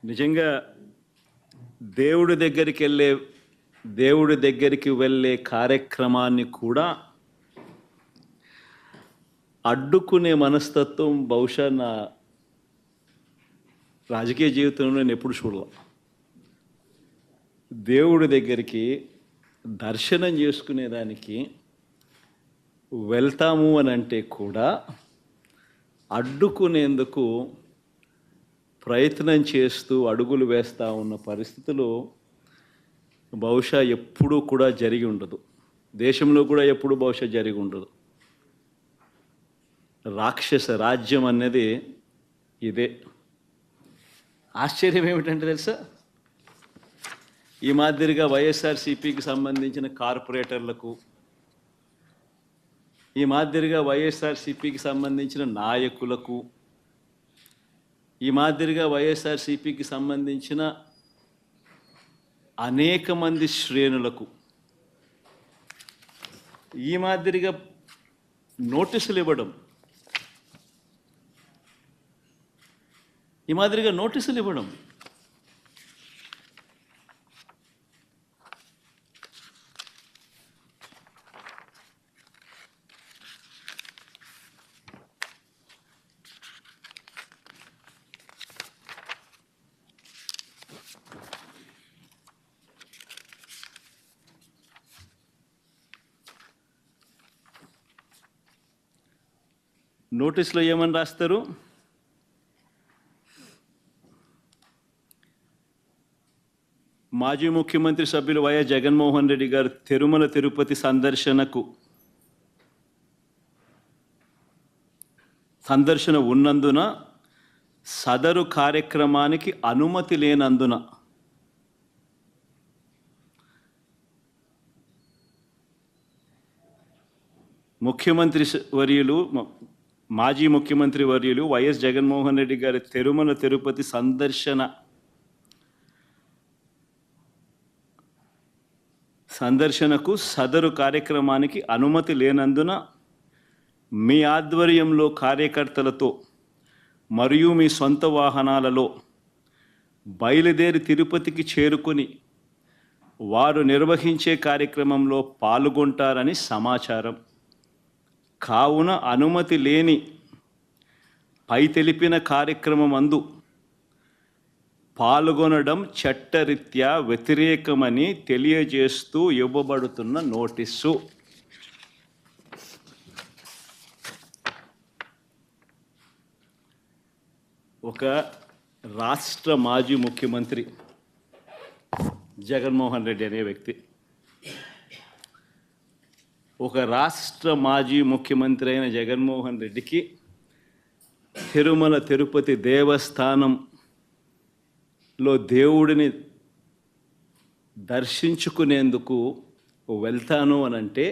నిజంగా దేవుడి దగ్గరికి వెళ్ళే దేవుడి దగ్గరికి వెళ్ళే కార్యక్రమాన్ని కూడా అడ్డుకునే మనస్తత్వం బహుశా నా రాజకీయ జీవితంలో నేను ఎప్పుడు చూడలే. దేవుడి దగ్గరికి దర్శనం చేసుకునేదానికి వెళ్తాము అని అంటే కూడా అడ్డుకునేందుకు ప్రయత్నం చేస్తూ అడుగులు వేస్తూ ఉన్న పరిస్థితులు బహుశా ఎప్పుడూ కూడా జరిగి ఉండదు. దేశంలో కూడా ఎప్పుడు బహుశా జరిగి ఉండదు. రాక్షస రాజ్యం అనేది ఇదే. ఆశ్చర్యం ఏమిటంటే తెలుసా, ఈ మాదిరిగా వైఎస్ఆర్సీపీకి సంబంధించిన కార్పొరేటర్లకు, ఈ మాదిరిగా వైఎస్ఆర్సీపీకి సంబంధించిన నాయకులకు, ఈ మాదిరిగా వైఎస్ఆర్సీపీకి సంబంధించిన అనేక మంది శ్రేణులకు ఈ మాదిరిగా నోటీసులు ఇవ్వడం, నోటీసులో ఏమని రాస్తారు? మాజీ ముఖ్యమంత్రి సభ్యులు వైఎస్ జగన్మోహన్ రెడ్డి గారు తిరుమల తిరుపతి సందర్శన ఉన్నందున సదరు కార్యక్రమానికి అనుమతి లేనందున మాజీ ముఖ్యమంత్రి వర్యులు వైఎస్ జగన్మోహన్ రెడ్డి గారి తిరుమల తిరుపతి సందర్శనకు సదరు కార్యక్రమానికి అనుమతి లేనందున మీ ఆధ్వర్యంలో కార్యకర్తలతో మరియు మీ సొంత వాహనాలలో బయలుదేరి తిరుపతికి చేరుకొని వారు నిర్వహించే కార్యక్రమంలో పాల్గొంటారని సమాచారం. కావున అనుమతి లేని పై తెలిపిన కార్యక్రమమందు పాల్గొనడం చట్టరీత్యా వ్యతిరేకమని తెలియజేస్తూ ఇవ్వబడుతున్న నోటీసు. ఒక రాష్ట్ర మాజీ ముఖ్యమంత్రి జగన్మోహన్ రెడ్డి అనే వ్యక్తి, ఒక రాష్ట్ర మాజీ ముఖ్యమంత్రి అయిన జగన్మోహన్ రెడ్డికి తిరుమల తిరుపతి దేవస్థానంలో దేవుడిని దర్శించుకునేందుకు వెళ్తాను అనంటే,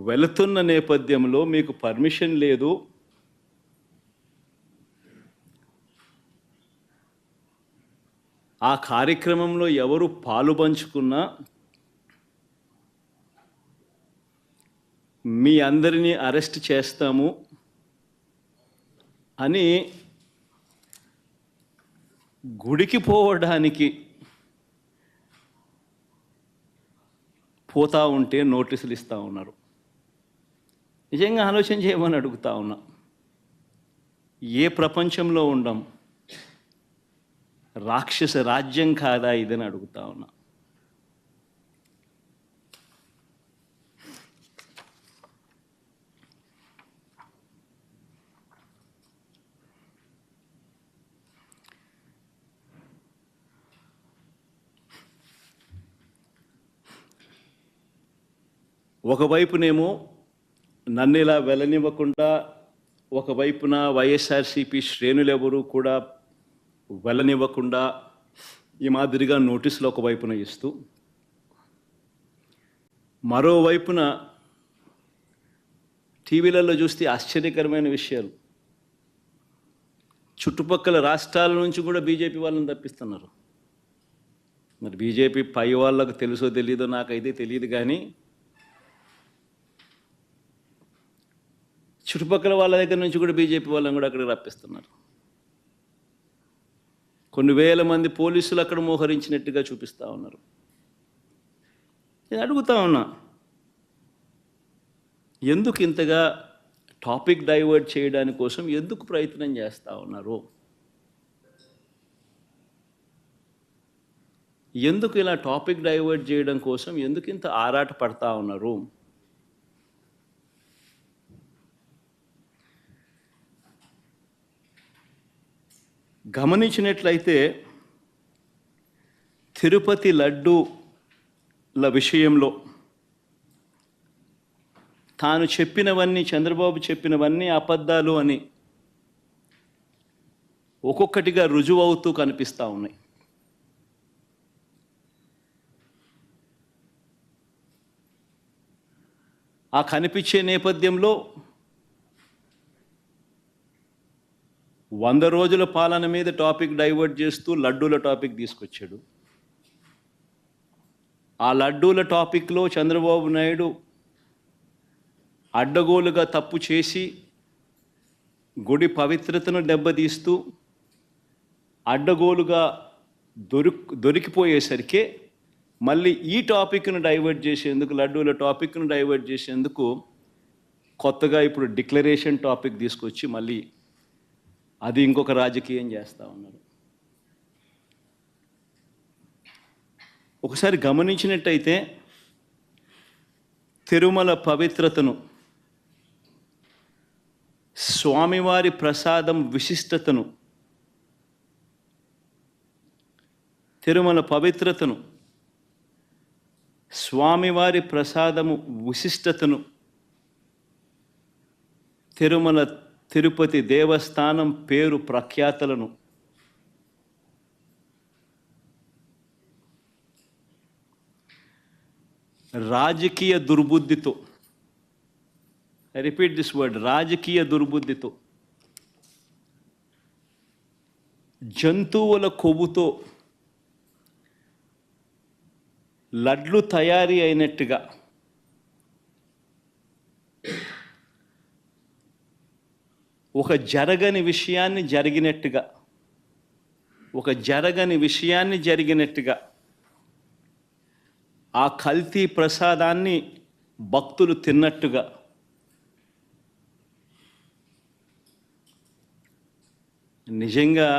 వెళుతున్న నేపథ్యంలో మీకు పర్మిషన్ లేదు, ఆ కార్యక్రమంలో ఎవరు పాలుపంచుకున్నా మీ అందరినీ అరెస్ట్ చేస్తాము అని గుడికి పోవడానికి పోతా ఉంటే నోటీసులు ఇస్తూ ఉన్నారు. నిజంగా ఆలోచన చేయమని అడుగుతా ఉన్నా. ఏ ప్రపంచంలో ఉండం? రాక్షస రాజ్యం కాదా ఇదని అడుగుతా ఉన్నా. ఒకవైపునేమో నన్ను ఇలా వెళ్ళనివ్వకుండా, ఒకవైపున వైఎస్ఆర్సీపీ శ్రేణులెవరూ కూడా వెళ్ళనివ్వకుండా ఈ మాదిరిగా నోటీసులు ఒకవైపున ఇస్తూ, మరోవైపున టీవీలలో చూస్తే ఆశ్చర్యకరమైన విషయాలు, చుట్టుపక్కల రాష్ట్రాల నుంచి కూడా బీజేపీ వాళ్ళని తప్పిస్తున్నారు. మరి బీజేపీ పై వాళ్ళకు తెలుసో తెలీదో నాకైతే తెలియదు, కానీ చుట్టుపక్కల వాళ్ళ దగ్గర నుంచి కూడా బీజేపీ వాళ్ళని కూడా అక్కడికి రప్పిస్తున్నారు. కొన్ని వేల మంది పోలీసులు అక్కడ మోహరించినట్టుగా చూపిస్తూ ఉన్నారు. నేను అడుగుతా ఉన్నా, ఎందుకు ఇంతగా టాపిక్ డైవర్ట్ చేయడానికి కోసం ఎందుకు ప్రయత్నం చేస్తూ ఉన్నారు? ఎందుకు ఇలా టాపిక్ డైవర్ట్ చేయడం కోసం ఎందుకు ఇంత ఆరాట పడతా ఉన్నారు? గమనించినట్లయితే తిరుపతి లడ్డూల విషయంలో తాను చెప్పినవన్నీ, చంద్రబాబు చెప్పినవన్నీ అబద్ధాలు అని ఒక్కొక్కటిగా రుజువవుతూ కనిపిస్తూ ఉన్నాయి. ఆ కనిపించే నేపథ్యంలో 100 రోజుల పాలన మీద టాపిక్ డైవర్ట్ చేస్తూ లడ్డూల టాపిక్ తీసుకొచ్చాడు. ఆ లడ్డూల టాపిక్లో చంద్రబాబు నాయుడు అడ్డగోలుగా తప్పు చేసి గుడి పవిత్రతను దెబ్బతీస్తూ అడ్డగోలుగా దొరికిపోయేసరికి మళ్ళీ ఈ టాపిక్ను డైవర్ట్ చేసేందుకు, లడ్డూల టాపిక్ను డైవర్ట్ చేసేందుకు కొత్తగా ఇప్పుడు డిక్లరేషన్ టాపిక్ తీసుకొచ్చి మళ్ళీ అది ఇంకొక రాజకీయం చేస్తూ ఉన్నారు. ఒకసారి గమనించినట్టయితే తిరుమల పవిత్రతను, స్వామివారి ప్రసాదం విశిష్టతను, తిరుమల పవిత్రతను, స్వామివారి ప్రసాదము విశిష్టతను, తిరుపతి దేవస్థానం పేరు ప్రఖ్యాతలను రాజకీయ దుర్బుద్ధితో, ఐ రిపీట్ దిస్ వర్డ్, రాజకీయ దుర్బుద్ధితో, జంతువుల కొవ్వుతో లడ్లు తయారీ అయినట్టుగా ఒక జరగని విషయాన్ని జరిగినట్టుగా ఆ కల్తీ ప్రసాదాన్ని భక్తులు తిన్నట్టుగా నిజంగా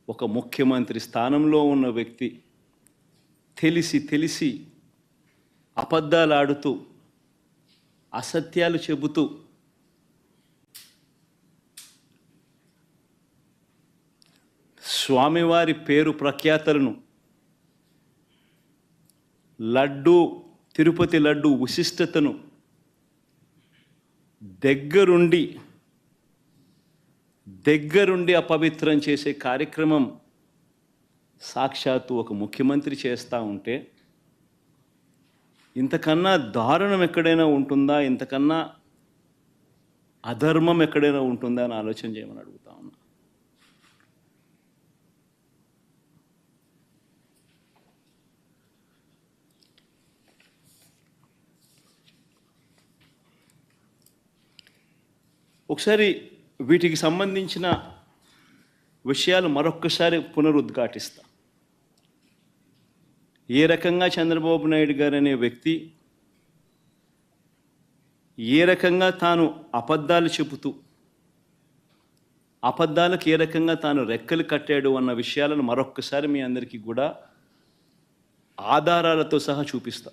ఒక ముఖ్యమంత్రి స్థానంలో ఉన్న వ్యక్తి తెలిసి అబద్ధాలు ఆడుతూ, అసత్యాలు చెబుతూ స్వామివారి పేరు ప్రఖ్యాతలను, తిరుపతి లడ్డు విశిష్టతను దగ్గరుండి అపవిత్రం చేసే కార్యక్రమం సాక్షాత్తు ఒక ముఖ్యమంత్రి చేస్తూ ఉంటే ఇంతకన్నా దారుణం ఎక్కడైనా ఉంటుందా, ఇంతకన్నా అధర్మం ఎక్కడైనా ఉంటుందా అని ఆలోచన చేయమని అడుగుతా ఉన్నా. ఒకసారి వీటికి సంబంధించిన విషయాలు మరొక్కసారి పునరుద్ఘాటిస్తా. ఏ రకంగా చంద్రబాబు నాయుడు గారు అనే వ్యక్తి ఏ రకంగా తాను అబద్ధాలు చెబుతూ అబద్ధాలకు ఏ రకంగా తాను రెక్కలు కట్టాడు అన్న విషయాలను మరొక్కసారి మీ అందరికీ కూడా ఆధారాలతో సహా చూపిస్తా.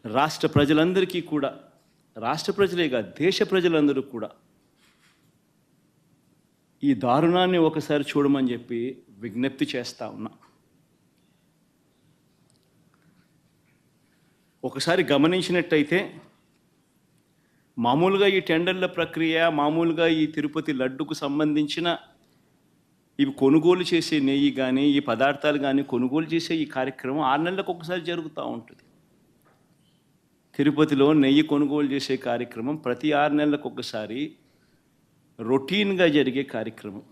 రాష్ట్ర ప్రజలందరికీ కూడా, రాష్ట్ర ప్రజలే కాదు దేశ ప్రజలందరూ కూడా ఈ దారుణాన్ని ఒకసారి చూడమని చెప్పి విజ్ఞప్తి చేస్తా ఉన్నా. ఒకసారి గమనించినట్టయితే మామూలుగా ఈ టెండర్ల ప్రక్రియ, మామూలుగా ఈ తిరుపతి లడ్డుకు సంబంధించిన ఇవి కొనుగోలు చేసే నెయ్యి కానీ, ఈ పదార్థాలు కానీ కొనుగోలు చేసే ఈ కార్యక్రమం 6 నెలలకు ఒకసారి జరుగుతూ ఉంటుంది. తిరుపతిలో నెయ్యి కొనుగోలు చేసే కార్యక్రమం ప్రతి 6 నెలలకు ఒకసారి రొటీన్గా జరిగే కార్యక్రమం.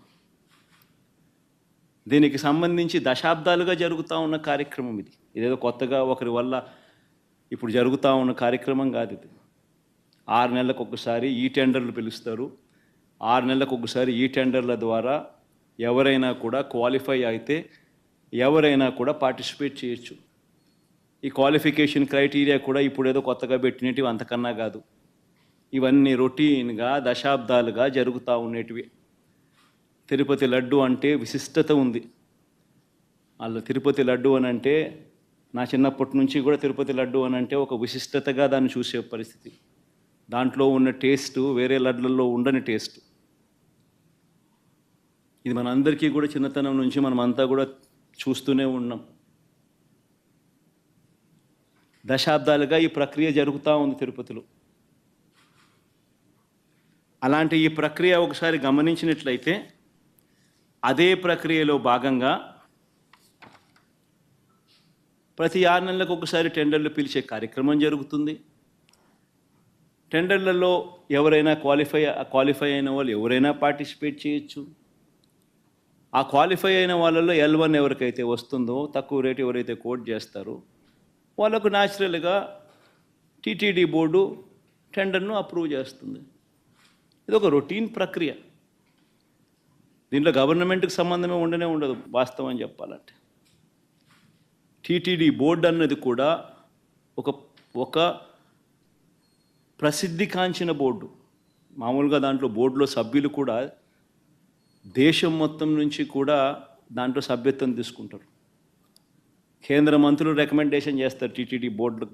దీనికి సంబంధించి దశాబ్దాలుగా జరుగుతూ ఉన్న కార్యక్రమం ఇది. ఇదేదో కొత్తగా ఒకరి వల్ల ఇప్పుడు జరుగుతూ ఉన్న కార్యక్రమం కాదు ఇది. 6 నెలలకు ఒకసారి ఈ టెండర్లు పిలుస్తారు. 6 నెలలకు ఒకసారి ఈ టెండర్ల ద్వారా ఎవరైనా కూడా క్వాలిఫై అయితే ఎవరైనా కూడా పార్టిసిపేట్ చేయొచ్చు. ఈ క్వాలిఫికేషన్ క్రైటీరియా కూడా ఇప్పుడు ఏదో కొత్తగా పెట్టినవి అంతకన్నా కాదు. ఇవన్నీ రొటీన్గా దశాబ్దాలుగా జరుగుతూ ఉండేటివి. తిరుపతి లడ్డు అంటే విశిష్టత ఉంది. వాళ్ళు తిరుపతి లడ్డు అని అంటే నా చిన్నప్పటి నుంచి కూడా తిరుపతి లడ్డు అని అంటే ఒక విశిష్టతగా దాన్ని చూసే పరిస్థితి. దాంట్లో ఉన్న టేస్టు వేరే లడ్లలో ఉండని టేస్ట్. ఇది మనందరికీ కూడా చిన్నతనం నుంచి మనమంతా కూడా చూస్తూనే ఉన్నాం. దశాబ్దాలుగా ఈ ప్రక్రియ జరుగుతూ ఉంది తిరుపతిలో. అలాంటి ఈ ప్రక్రియ ఒకసారి గమనించినట్లయితే అదే ప్రక్రియలో భాగంగా ప్రతి 6 నెలలకు ఒకసారి టెండర్లు పిలిచే కార్యక్రమం జరుగుతుంది. టెండర్లలో ఎవరైనా క్వాలిఫై అయిన వాళ్ళు ఎవరైనా పార్టిసిపేట్ చేయొచ్చు. ఆ క్వాలిఫై అయిన వాళ్ళలో L1 ఎవరికైతే వస్తుందో, తక్కువ రేటు ఎవరైతే కోట్ చేస్తారో వాళ్ళకు న్యాచురల్గా టీటీడీ బోర్డు టెండర్ను అప్రూవ్ చేస్తుంది. ఇది ఒక రొటీన్ ప్రక్రియ. దీంట్లో గవర్నమెంట్కి సంబంధమే ఉండదు వాస్తవం చెప్పాలంటే. టీటీడీ బోర్డు అన్నది కూడా ఒక ప్రసిద్ధికాంచిన బోర్డు. మామూలుగా దాంట్లో బోర్డులో సభ్యులు కూడా దేశం మొత్తం నుంచి కూడా దాంట్లో సభ్యత్వం తీసుకుంటారు. కేంద్ర మంత్రులు రికమెండేషన్ చేస్తారు టీటీడీ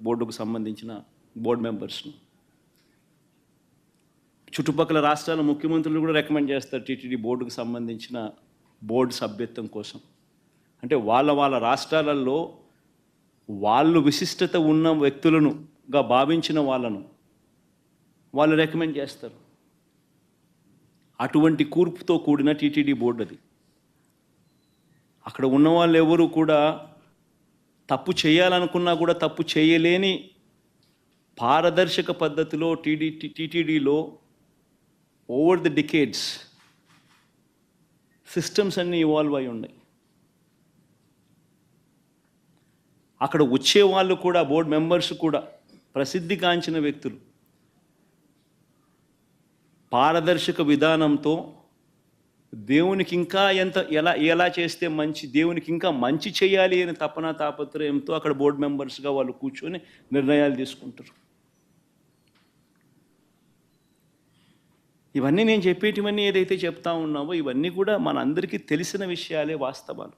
బోర్డుకు సంబంధించిన బోర్డు మెంబర్స్ను. చుట్టుపక్కల రాష్ట్రాల ముఖ్యమంత్రులు కూడా రికమెండ్ చేస్తారు టీటీడీ బోర్డుకు సంబంధించిన బోర్డు సభ్యత్వం కోసం. అంటే వాళ్ళ రాష్ట్రాలలో వాళ్ళు విశిష్టత ఉన్న వ్యక్తులనుగా భావించిన వాళ్ళు రికమెండ్ చేస్తారు. అటువంటి కూర్పుతో కూడిన టీటీడీ బోర్డు అది. అక్కడ ఉన్న వాళ్ళు ఎవరు కూడా తప్పు చేయాలనుకున్నా కూడా తప్పు చేయలేని పారదర్శక పద్ధతిలో టీటీడీలో ఓవర్ ది డికేడ్స్ సిస్టమ్స్ అన్నీ ఇవాల్వ్ అయి ఉన్నాయి. అక్కడ వచ్చే వాళ్ళు కూడా బోర్డు మెంబర్స్ కూడా ప్రసిద్ధిగాంచిన వ్యక్తులు. పారదర్శక విధానంతో దేవునికి ఇంకా ఎలా చేస్తే దేవునికి ఇంకా మంచి చేయాలి అని తాపత్రయంతో అక్కడ బోర్డు మెంబర్స్గా వాళ్ళు కూర్చొని నిర్ణయాలు తీసుకుంటారు. ఇవన్నీ నేను చెప్పేటివన్నీ ఏదైతే చెప్తా ఉన్నామో ఇవన్నీ కూడా మనందరికీ తెలిసిన విషయాలే, వాస్తవాలు.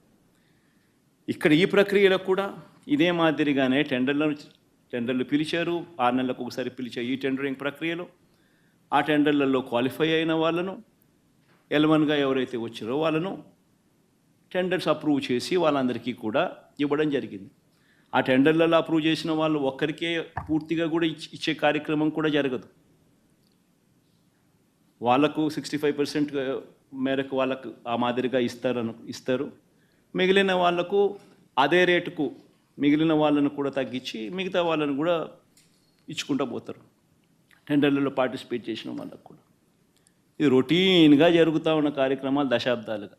ఇక్కడ ఈ ప్రక్రియలో కూడా ఇదే మాదిరిగానే టెండర్లు పిలిచారు. 6 నెలలకు ఒకసారి పిలిచే ఈ టెండరింగ్ ప్రక్రియలో ఆ టెండర్లలో క్వాలిఫై అయిన వాళ్ళను L1గా ఎవరైతే వచ్చారో వాళ్ళను టెండర్స్ అప్రూవ్ చేసి వాళ్ళందరికీ కూడా ఇవ్వడం జరిగింది. ఆ టెండర్లలో అప్రూవ్ చేసిన వాళ్ళు ఒక్కరికే పూర్తిగా కూడా ఇచ్చే కార్యక్రమం కూడా జరగదు. వాళ్ళకు 65% మేరకు వాళ్ళకు ఆ మాదిరిగా ఇస్తారు. మిగిలిన వాళ్లకు అదే రేటుకు మిగిలిన వాళ్ళను కూడా తగ్గించి మిగతా వాళ్ళను కూడా ఇచ్చుకుంటూ పోతారు టెండర్లలో పార్టిసిపేట్ చేసిన వాళ్ళకు కూడా. ఇది రొటీన్గా జరుగుతూ ఉన్న కార్యక్రమాలు దశాబ్దాలుగా.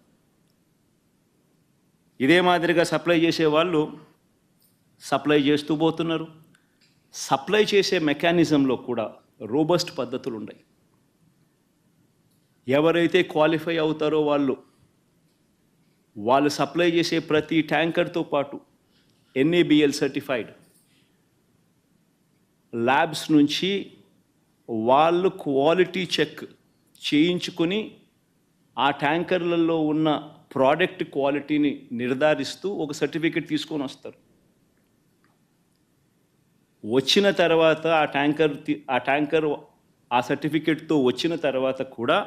ఇదే మాదిరిగా సప్లై చేసే వాళ్ళు సప్లై చేస్తూ పోతున్నారు. సప్లై చేసే మెకానిజంలో కూడా రోబస్ట్ పద్ధతులు ఉన్నాయి. ఎవరైతే క్వాలిఫై అవుతారో వాళ్ళు సప్లై చేసే ప్రతి ట్యాంకర్తో పాటు NABL సర్టిఫైడ్ ల్యాబ్స్ నుంచి వాళ్ళు క్వాలిటీ చెక్ చేయించుకొని ఆ ట్యాంకర్లలో ఉన్న ప్రోడక్ట్ క్వాలిటీని నిర్ధారిస్తూ ఒక సర్టిఫికెట్ తీసుకొని వస్తారు. వచ్చిన తర్వాత ఆ ట్యాంకర్ ఆ సర్టిఫికెట్తో వచ్చిన తర్వాత కూడా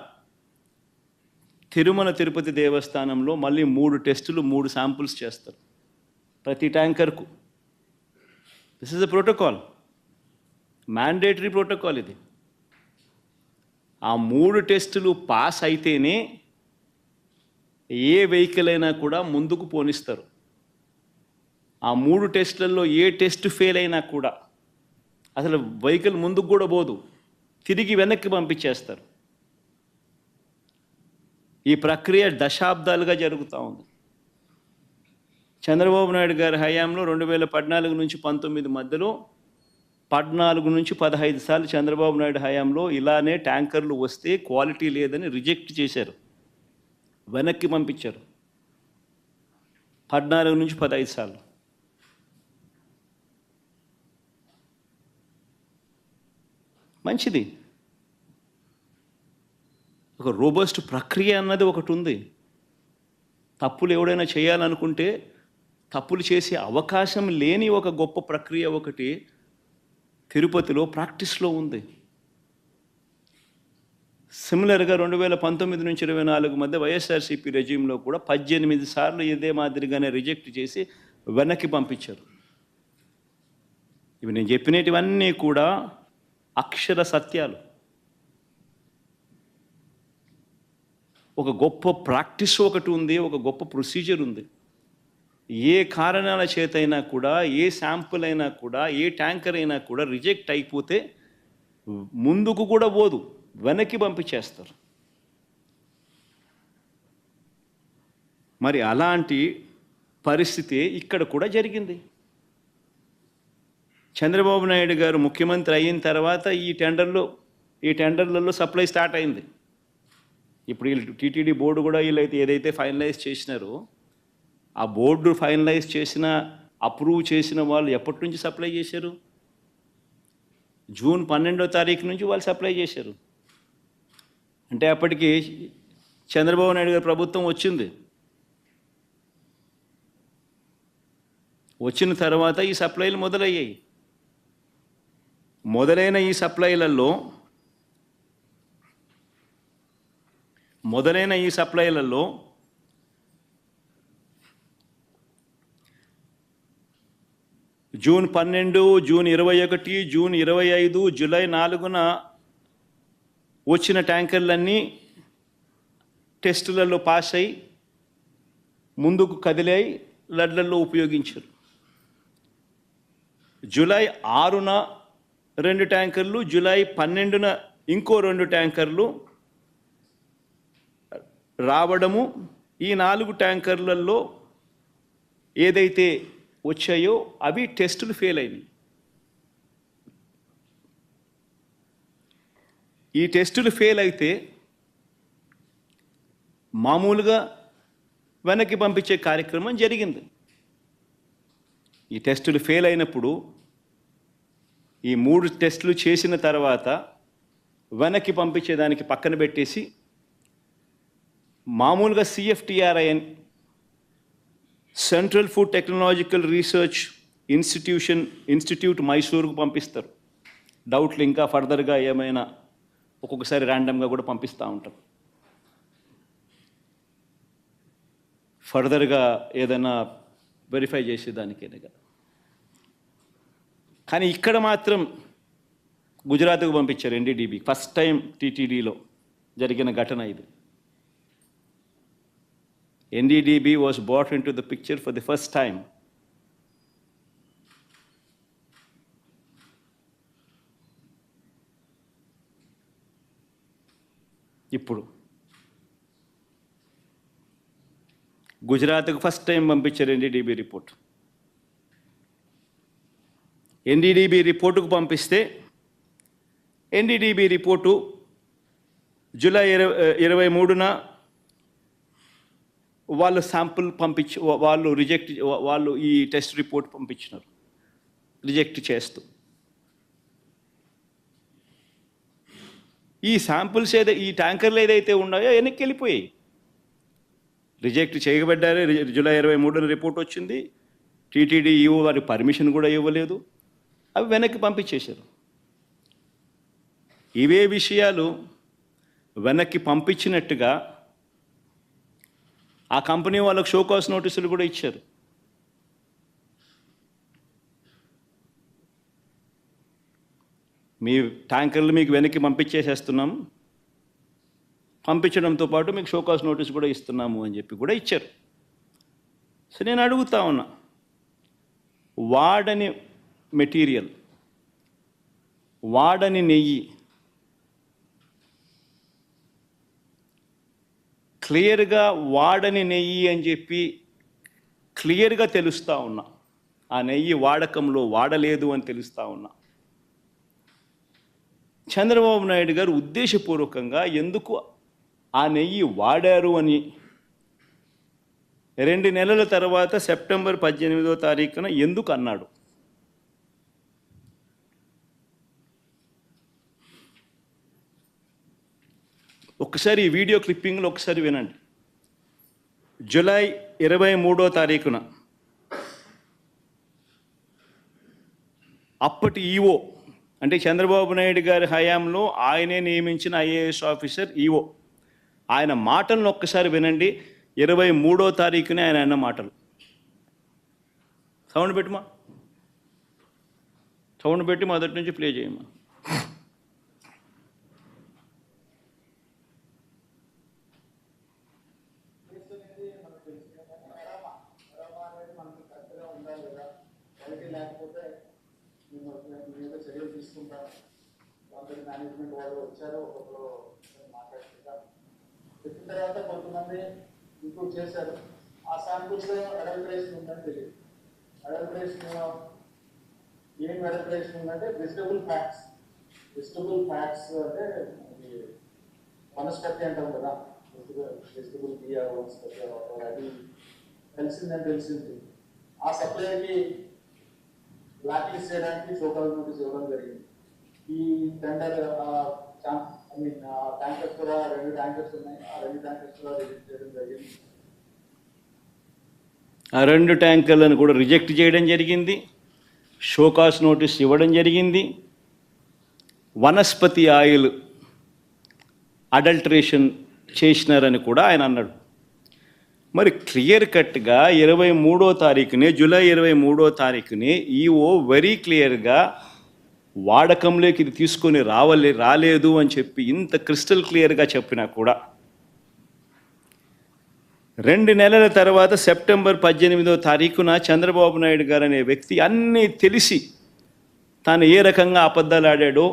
తిరుమల తిరుపతి దేవస్థానంలో మళ్ళీ 3 టెస్టులు 3 శాంపుల్స్ చేస్తారు ప్రతి ట్యాంకర్కు. This is a protocol, mandatory protocol ఇది. ఆ 3 టెస్టులు పాస్ అయితేనే ఏ వెహికల్ అయినా కూడా ముందుకు పోనిస్తారు. ఆ 3 టెస్టులలో ఏ టెస్ట్ ఫెయిల్ అయినా కూడా అసలు వెహికల్ ముందుకు కూడా పోదు, తిరిగి వెనక్కి పంపించేస్తారు. ఈ ప్రక్రియ దశాబ్దాలుగా జరుగుతూ ఉంది. చంద్రబాబు నాయుడు గారి హయాంలో 2014 నుంచి 19 మధ్యలో 14 నుంచి 15 సార్లు చంద్రబాబు నాయుడు హయాంలో ఇలానే ట్యాంకర్లు వస్తే క్వాలిటీ లేదని రిజెక్ట్ చేశారు. వెనక్కి పంపించారు 14 నుంచి 15 సార్లు. మంచిది. ఒక రోబస్ట్ ప్రక్రియ అన్నది ఒకటి ఉంది. తప్పులు ఎవడైనా చేయాలనుకుంటే తప్పులు చేసే అవకాశం లేని ఒక గొప్ప ప్రక్రియ ఒకటి తిరుపతిలో ప్రాక్టీస్లో ఉంది. సిమిలర్గా 2019 నుంచి 24 మధ్య వైఎస్ఆర్సీపీ రెజ్యూమ్లో కూడా 18 సార్లు ఇదే మాదిరిగానే రిజెక్ట్ చేసి వెనక్కి పంపించారు. ఇవి నేను చెప్పినటివన్నీ కూడా అక్షర సత్యాలు. ఒక గొప్ప ప్రాక్టీస్ ఒకటి ఉంది, ఒక గొప్ప ప్రొసీజర్ ఉంది. ఏ కారణాల చేతైనా కూడా, ఏ శాంపుల్ అయినా కూడా, ఏ ట్యాంకర్ అయినా కూడా రిజెక్ట్ అయిపోతే ముందుకు కూడా పోదు, వెనక్కి పంపించేస్తారు. మరి అలాంటి పరిస్థితి ఇక్కడ కూడా జరిగింది. చంద్రబాబు నాయుడు గారు ముఖ్యమంత్రి అయిన తర్వాత ఈ టెండర్లలో సప్లై స్టార్ట్ అయింది. ఇప్పుడు వీళ్ళు టీటీడీ బోర్డు కూడా వీళ్ళైతే ఏదైతే ఫైనలైజ్ చేసినారో ఆ బోర్డు ఫైనలైజ్ చేసిన, అప్రూవ్ చేసిన వాళ్ళు ఎప్పటి నుంచి సప్లై చేశారు? జూన్ 12వ తారీఖు నుంచి వాళ్ళు సప్లై చేశారు. అంటే అప్పటికి చంద్రబాబు నాయుడు గారి ప్రభుత్వం వచ్చింది. వచ్చిన తర్వాత ఈ సప్లైలు మొదలయ్యాయి. మొదలైన ఈ సప్లైలలో జూన్ 12, జూన్ 21, జూన్ 25, జూలై 4న వచ్చిన ట్యాంకర్లన్నీ టెస్టులలో పాస్ అయి ముందుకు కదిలాయి, లడ్లలో ఉపయోగించారు. జూలై 6న 2 ట్యాంకర్లు, జూలై 12న ఇంకో 2 ట్యాంకర్లు రావడము, ఈ 4 ట్యాంకర్లలో ఏదైతే వచ్చాయో అవి టెస్టులు ఫెయిల్ అయినాయి. ఈ టెస్టులు ఫెయిల్ అయితే మామూలుగా వెనక్కి పంపించే కార్యక్రమం జరిగింది. ఈ టెస్టులు ఫెయిల్ అయినప్పుడు ఈ 3 టెస్టులు చేసిన తర్వాత వెనక్కి పంపించేదానికి పక్కన పెట్టేసి మామూలుగా CFTRI central food technological research institute మైసూరుకు పంపిస్తారు. డౌట్లు ఇంకా ఫర్దర్గా ఏమైనా ఒక్కొక్కసారి ర్యాండమ్గా కూడా పంపిస్తూ ఉంటాం. ఫర్దర్గా ఏదైనా వెరిఫై చేసేదానికైనా కదా. కానీ ఇక్కడ మాత్రం గుజరాత్కు పంపించారు NDDB. ఫస్ట్ టైం TTDలో జరిగిన ఘటన ఇది. NDDB was brought into the picture for the first time. ఇప్పుడు గుజరాత్కు ఫస్ట్ టైం పంపించారు NDDB రిపోర్ట్. NDDB రిపోర్టుకు పంపిస్తే NDDB రిపోర్టు జూలై 23న వాళ్ళు శాంపుల్ వాళ్ళు ఈ టెస్ట్ రిపోర్ట్ పంపించినారు రిజెక్ట్ చేస్తూ. ఈ శాంపుల్స్ ఈ ట్యాంకర్లు ఏదైతే ఉన్నాయో వెనక్కి వెళ్ళిపోయాయి. రిజెక్ట్ చేయబడ్డారు. జూలై 23న రిపోర్ట్ వచ్చింది. TTD ఈవో వారికి పర్మిషన్ కూడా ఇవ్వలేదు. అవి వెనక్కి పంపించేశారు. ఇవే విషయాలు వెనక్కి పంపించినట్టుగా ఆ కంపెనీ వాళ్ళకు షోకాస్ నోటీసులు కూడా ఇచ్చారు. మీ ట్యాంకర్లు మీకు వెనక్కి పంపించేసేస్తున్నాం, పంపించడంతో పాటు మీకు షోకాస్ నోటీస్ కూడా ఇస్తున్నాము అని చెప్పి కూడా ఇచ్చారు. సో నేను అడుగుతా ఉన్నా, వాడని మెటీరియల్, వాడని నెయ్యి క్లియర్గా వాడని నెయ్యి అని చెప్పి క్లియర్గా తెలుస్తూ ఉన్నా. ఆ నెయ్యి వాడకంలో వాడలేదు అని తెలుస్తూ ఉన్నా. చంద్రబాబు నాయుడు గారు ఉద్దేశపూర్వకంగా ఎందుకు ఆ నెయ్యి వాడారు అని 2 నెలల తర్వాత సెప్టెంబర్ 18వ తారీఖున ఎందుకు అన్నాడు? ఒకసారి ఈ వీడియో క్లిప్పింగ్లో ఒకసారి వినండి. జూలై 23వ తారీఖున అప్పటి ఈఓ, అంటే చంద్రబాబు నాయుడు గారి హయాంలో ఆయనే నియమించిన ఐఏఎస్ ఆఫీసర్ ఈఓ, ఆయన మాటలను ఒక్కసారి వినండి. 23వ తారీఖునే ఆయన అన్న మాటలు. సౌండ్ పెట్టుమా, సౌండ్ పెట్టి మొదటి నుంచి ప్లే చేయమా. చర్యలు తీసుకుంటాను. కొందరు మేనేజ్మెంట్ వాళ్ళు వచ్చారు, ఒక్కొక్కరు మాట్లాడుతుంటారు. చెప్పిన తర్వాత కొంతమంది ఇంప్రూవ్ చేశారు. ఆ శాంపుల్స్లో అడల్టరేషన్ ఉందని తెలియదు. అడల్టరేషన్ ఏం అడల్టరేషన్ ఉందంటే వెజిటబుల్ ఫ్యాట్స్. వెజిటబుల్ ఫ్యాట్స్ అంటే వనస్పతి అంటాం కదా, వెజిటబుల్ బియ్య వనస్పతి అది తెలిసిందని తెలిసింది. ఆ సప్లైకి బ్లాక్ లిస్ట్ చేయడానికి షోకాజ్ నోటీస్ ఇవ్వడం జరిగింది. ఈ టెండర్ ట్యాంకర్స్ కూడా 2 ట్యాంకర్స్ ఉన్నాయి. ఆ 2 ట్యాంకర్స్ కూడా రిజెక్ట్ చేయడం జరిగింది. ఆ 2 ట్యాంకర్లను కూడా రిజెక్ట్ చేయడం జరిగింది. షోకాజ్ నోటీస్ ఇవ్వడం జరిగింది. వనస్పతి ఆయిల్ అడల్టరేషన్ చేసినారని కూడా ఆయన అన్నాడు. మరి క్లియర్ కట్గా 23వ తారీఖునే, జూలై 23వ తారీఖునే ఈఓ వెరీ క్లియర్గా వాడకంలోకి ఇది తీసుకొని రాలేదు అని చెప్పి ఇంత క్రిస్టల్ క్లియర్గా చెప్పినా కూడా 2 నెలల తర్వాత సెప్టెంబర్ 18వ తారీఖున చంద్రబాబు నాయుడు గారు అనే వ్యక్తి అన్నీ తెలిసి తాను ఏ రకంగా అబద్ధాలు ఆడాడో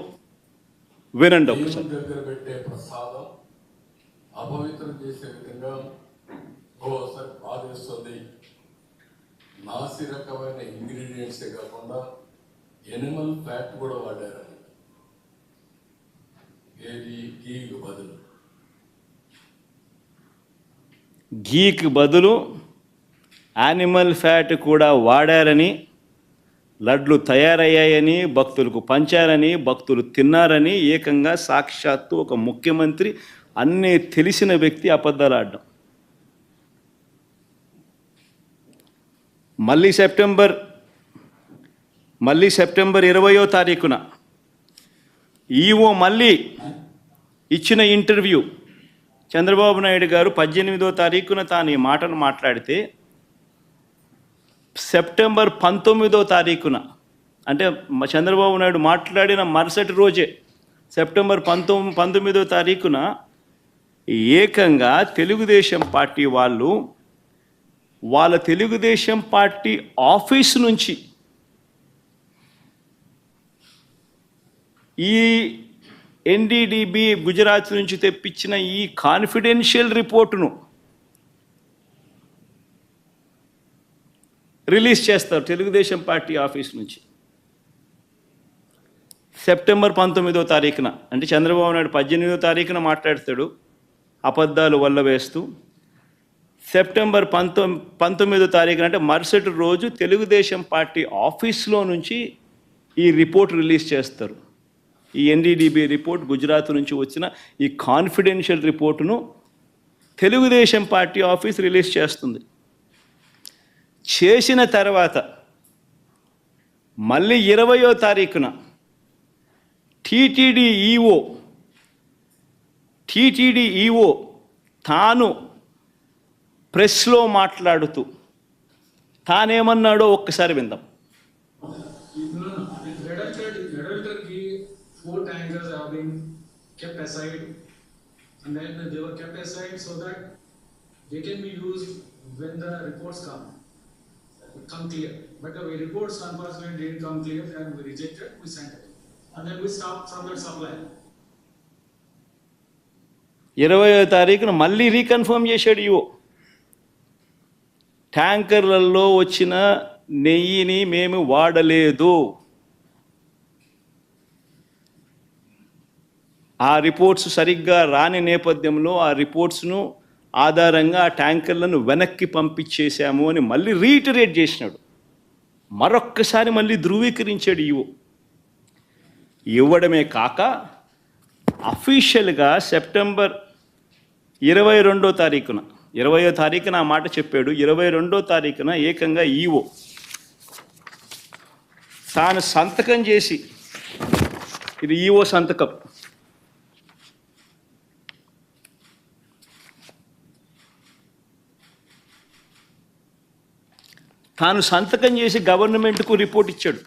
వినండి ఒకసారి. దగ్గర పెట్టే ప్రసాదం అపవిత్రం చేసే విధంగా ఓసారి బాధేస్తుంది. నాసి రకమైన ఇంగ్రీడియంట్సే కాకుండా ఎనిమల్ ఫ్యాట్ కూడా వాడారని, ఏది గీకు బదులు. గీకి బదులు యానిమల్ ఫ్యాట్ కూడా వాడారని, లడ్లు తయారయ్యాయని, భక్తులకు పంచారని, భక్తులు తిన్నారని, ఏకంగా సాక్షాత్తు ఒక ముఖ్యమంత్రి అన్నీ తెలిసిన వ్యక్తి అబద్ధాలు ఆడడం. మళ్ళీ సెప్టెంబర్ 20వ తారీఖున ఈఓ మళ్ళీ ఇచ్చిన ఇంటర్వ్యూ, చంద్రబాబు నాయుడు గారు 18వ తారీఖున తాను ఈ మాటను మాట్లాడితే సెప్టెంబర్ 19వ తారీఖున, అంటే చంద్రబాబు నాయుడు మాట్లాడిన మరుసటి రోజే సెప్టెంబర్ 19వ తారీఖున ఏకంగా తెలుగుదేశం పార్టీ వాళ్ళు వాళ్ళ తెలుగుదేశం పార్టీ ఆఫీస్ నుంచి ఈ ఎన్డీడీబీ గుజరాత్ నుంచి తెప్పించిన ఈ కాన్ఫిడెన్షియల్ రిపోర్టును రిలీజ్ చేస్తారు తెలుగుదేశం పార్టీ ఆఫీస్ నుంచి సెప్టెంబర్ 19వ తారీఖున. అంటే చంద్రబాబు నాయుడు 18వ తారీఖున మాట్లాడతాడు అబద్ధాలు వల్ల వేస్తూ. సెప్టెంబర్ 19వ తారీఖున అంటే మరుసటి రోజు తెలుగుదేశం పార్టీ ఆఫీస్లో నుంచి ఈ రిపోర్ట్ రిలీజ్ చేస్తారు. ఈ ఎన్డీడీబీ రిపోర్ట్, గుజరాత్ నుంచి వచ్చిన ఈ కాన్ఫిడెన్షియల్ రిపోర్టును తెలుగుదేశం పార్టీ ఆఫీస్ రిలీజ్ చేస్తుంది. చేసిన తర్వాత మళ్ళీ 20వ తారీఖున టీటీడీ ఈఓ తాను ప్రెస్లో మాట్లాడుతూ తానేమన్నాడో ఒక్కసారి విందాం. Four tankers have been kept aside, and then they were kept aside so that they can be used when the reports come clear. But the reports unfortunately didn't come clear, and we rejected, we sent it, and then we stopped from that supply. 20వ తారీఖున మళ్ళీ reconfirm చేశాడు EO. ట్యాంకర్లలో వచ్చిన నెయ్యిని మేము వాడలేదు. ఆ reports సరిగ్గా రాని నేపథ్యంలో ఆ రిపోర్ట్స్ను ఆధారంగా ఆ ట్యాంకర్లను వెనక్కి పంపించేశాము అని మళ్ళీ రీఇటరేట్ చేసినాడు. మరొక్కసారి మళ్ళీ ధృవీకరించాడు ఈవో. ఇవ్వడమే కాక అఫీషియల్గా సెప్టెంబర్ 22వ తారీఖున 20వ తారీఖున ఆ మాట చెప్పాడు. 22వ తారీఖున ఏకంగా ఈవో తాను సంతకం చేసి, ఇది ఈవో సంతకం, తాను సంతకం చేసి గవర్నమెంట్కు రిపోర్ట్ ఇచ్చాడు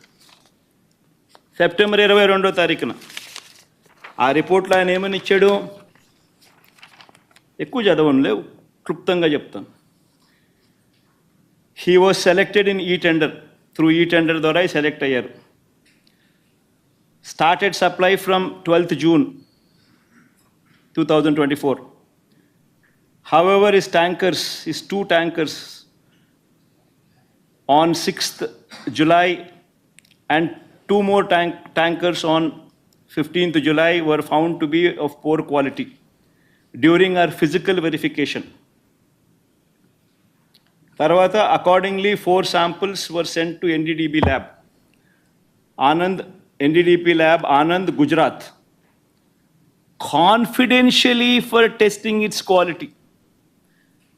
సెప్టెంబర్ 22వ తారీఖున. ఆ రిపోర్ట్లో ఆయన ఏమని ఇచ్చాడు? ఎక్కువ చదవనులే, క్లుప్తంగా చెప్తాను. హీ వాజ్ సెలెక్టెడ్ ఇన్ ఈ టెండర్, త్రూ ఈ టెండర్ ద్వారా సెలెక్ట్ అయ్యారు. Started supply from 12th June 2024. However, his two tankers on 6th July and two more tankers on 15th July were found to be of poor quality during our physical verification. Tarvata, accordingly, 4 samples were sent to NDDB lab, NDDP lab, Anand, Gujarat, confidentially for testing its quality.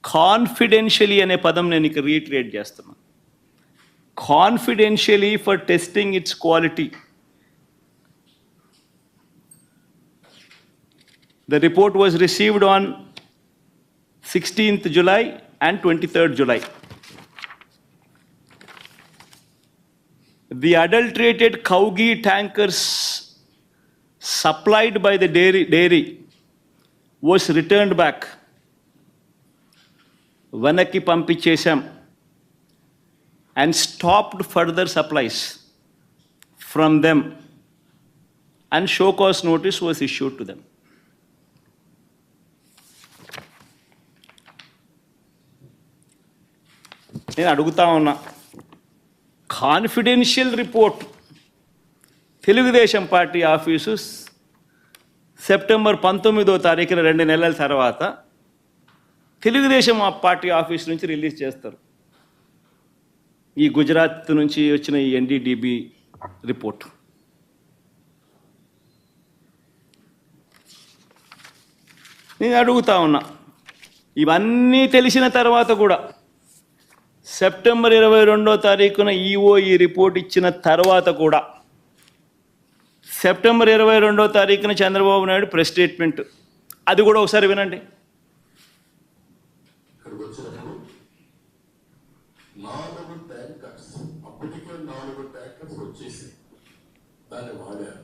Confidentially అనే పదం నేను ఇక retreat చేస్తున్నాను. Confidentially for testing its quality. The report was received on 16th July and 23rd July. The adulterated cow ghee tankers supplied by the dairy was returned back. Vanaki పంపించేశాం and stopped further supplies from them, and show cause notice was issued to them. నేను అడుగుతా ఉన్నా, confidential report Telugu Desam party office September 19వ తారీఖున 2 నెలల తర్వాత Telugu Desam party office నుంచి release చేస్తారు. ఈ గుజరాత్ నుంచి వచ్చిన ఈ NDDB రిపోర్ట్. నేను అడుగుతా ఉన్నా, ఇవన్నీ తెలిసిన తర్వాత కూడా సెప్టెంబర్ 22వ తారీఖున ఈఓ ఈ రిపోర్ట్ ఇచ్చిన తర్వాత కూడా సెప్టెంబర్ 22వ తారీఖున చంద్రబాబు నాయుడు ప్రెస్ స్టేట్మెంట్, అది కూడా ఒకసారి వినండి. ఇక్కడికి వచ్చినప్పుడు 4 ట్యాంకర్స్, అప్పటికే 4 ట్యాంకర్స్ వచ్చేసి దాన్ని వాడారు.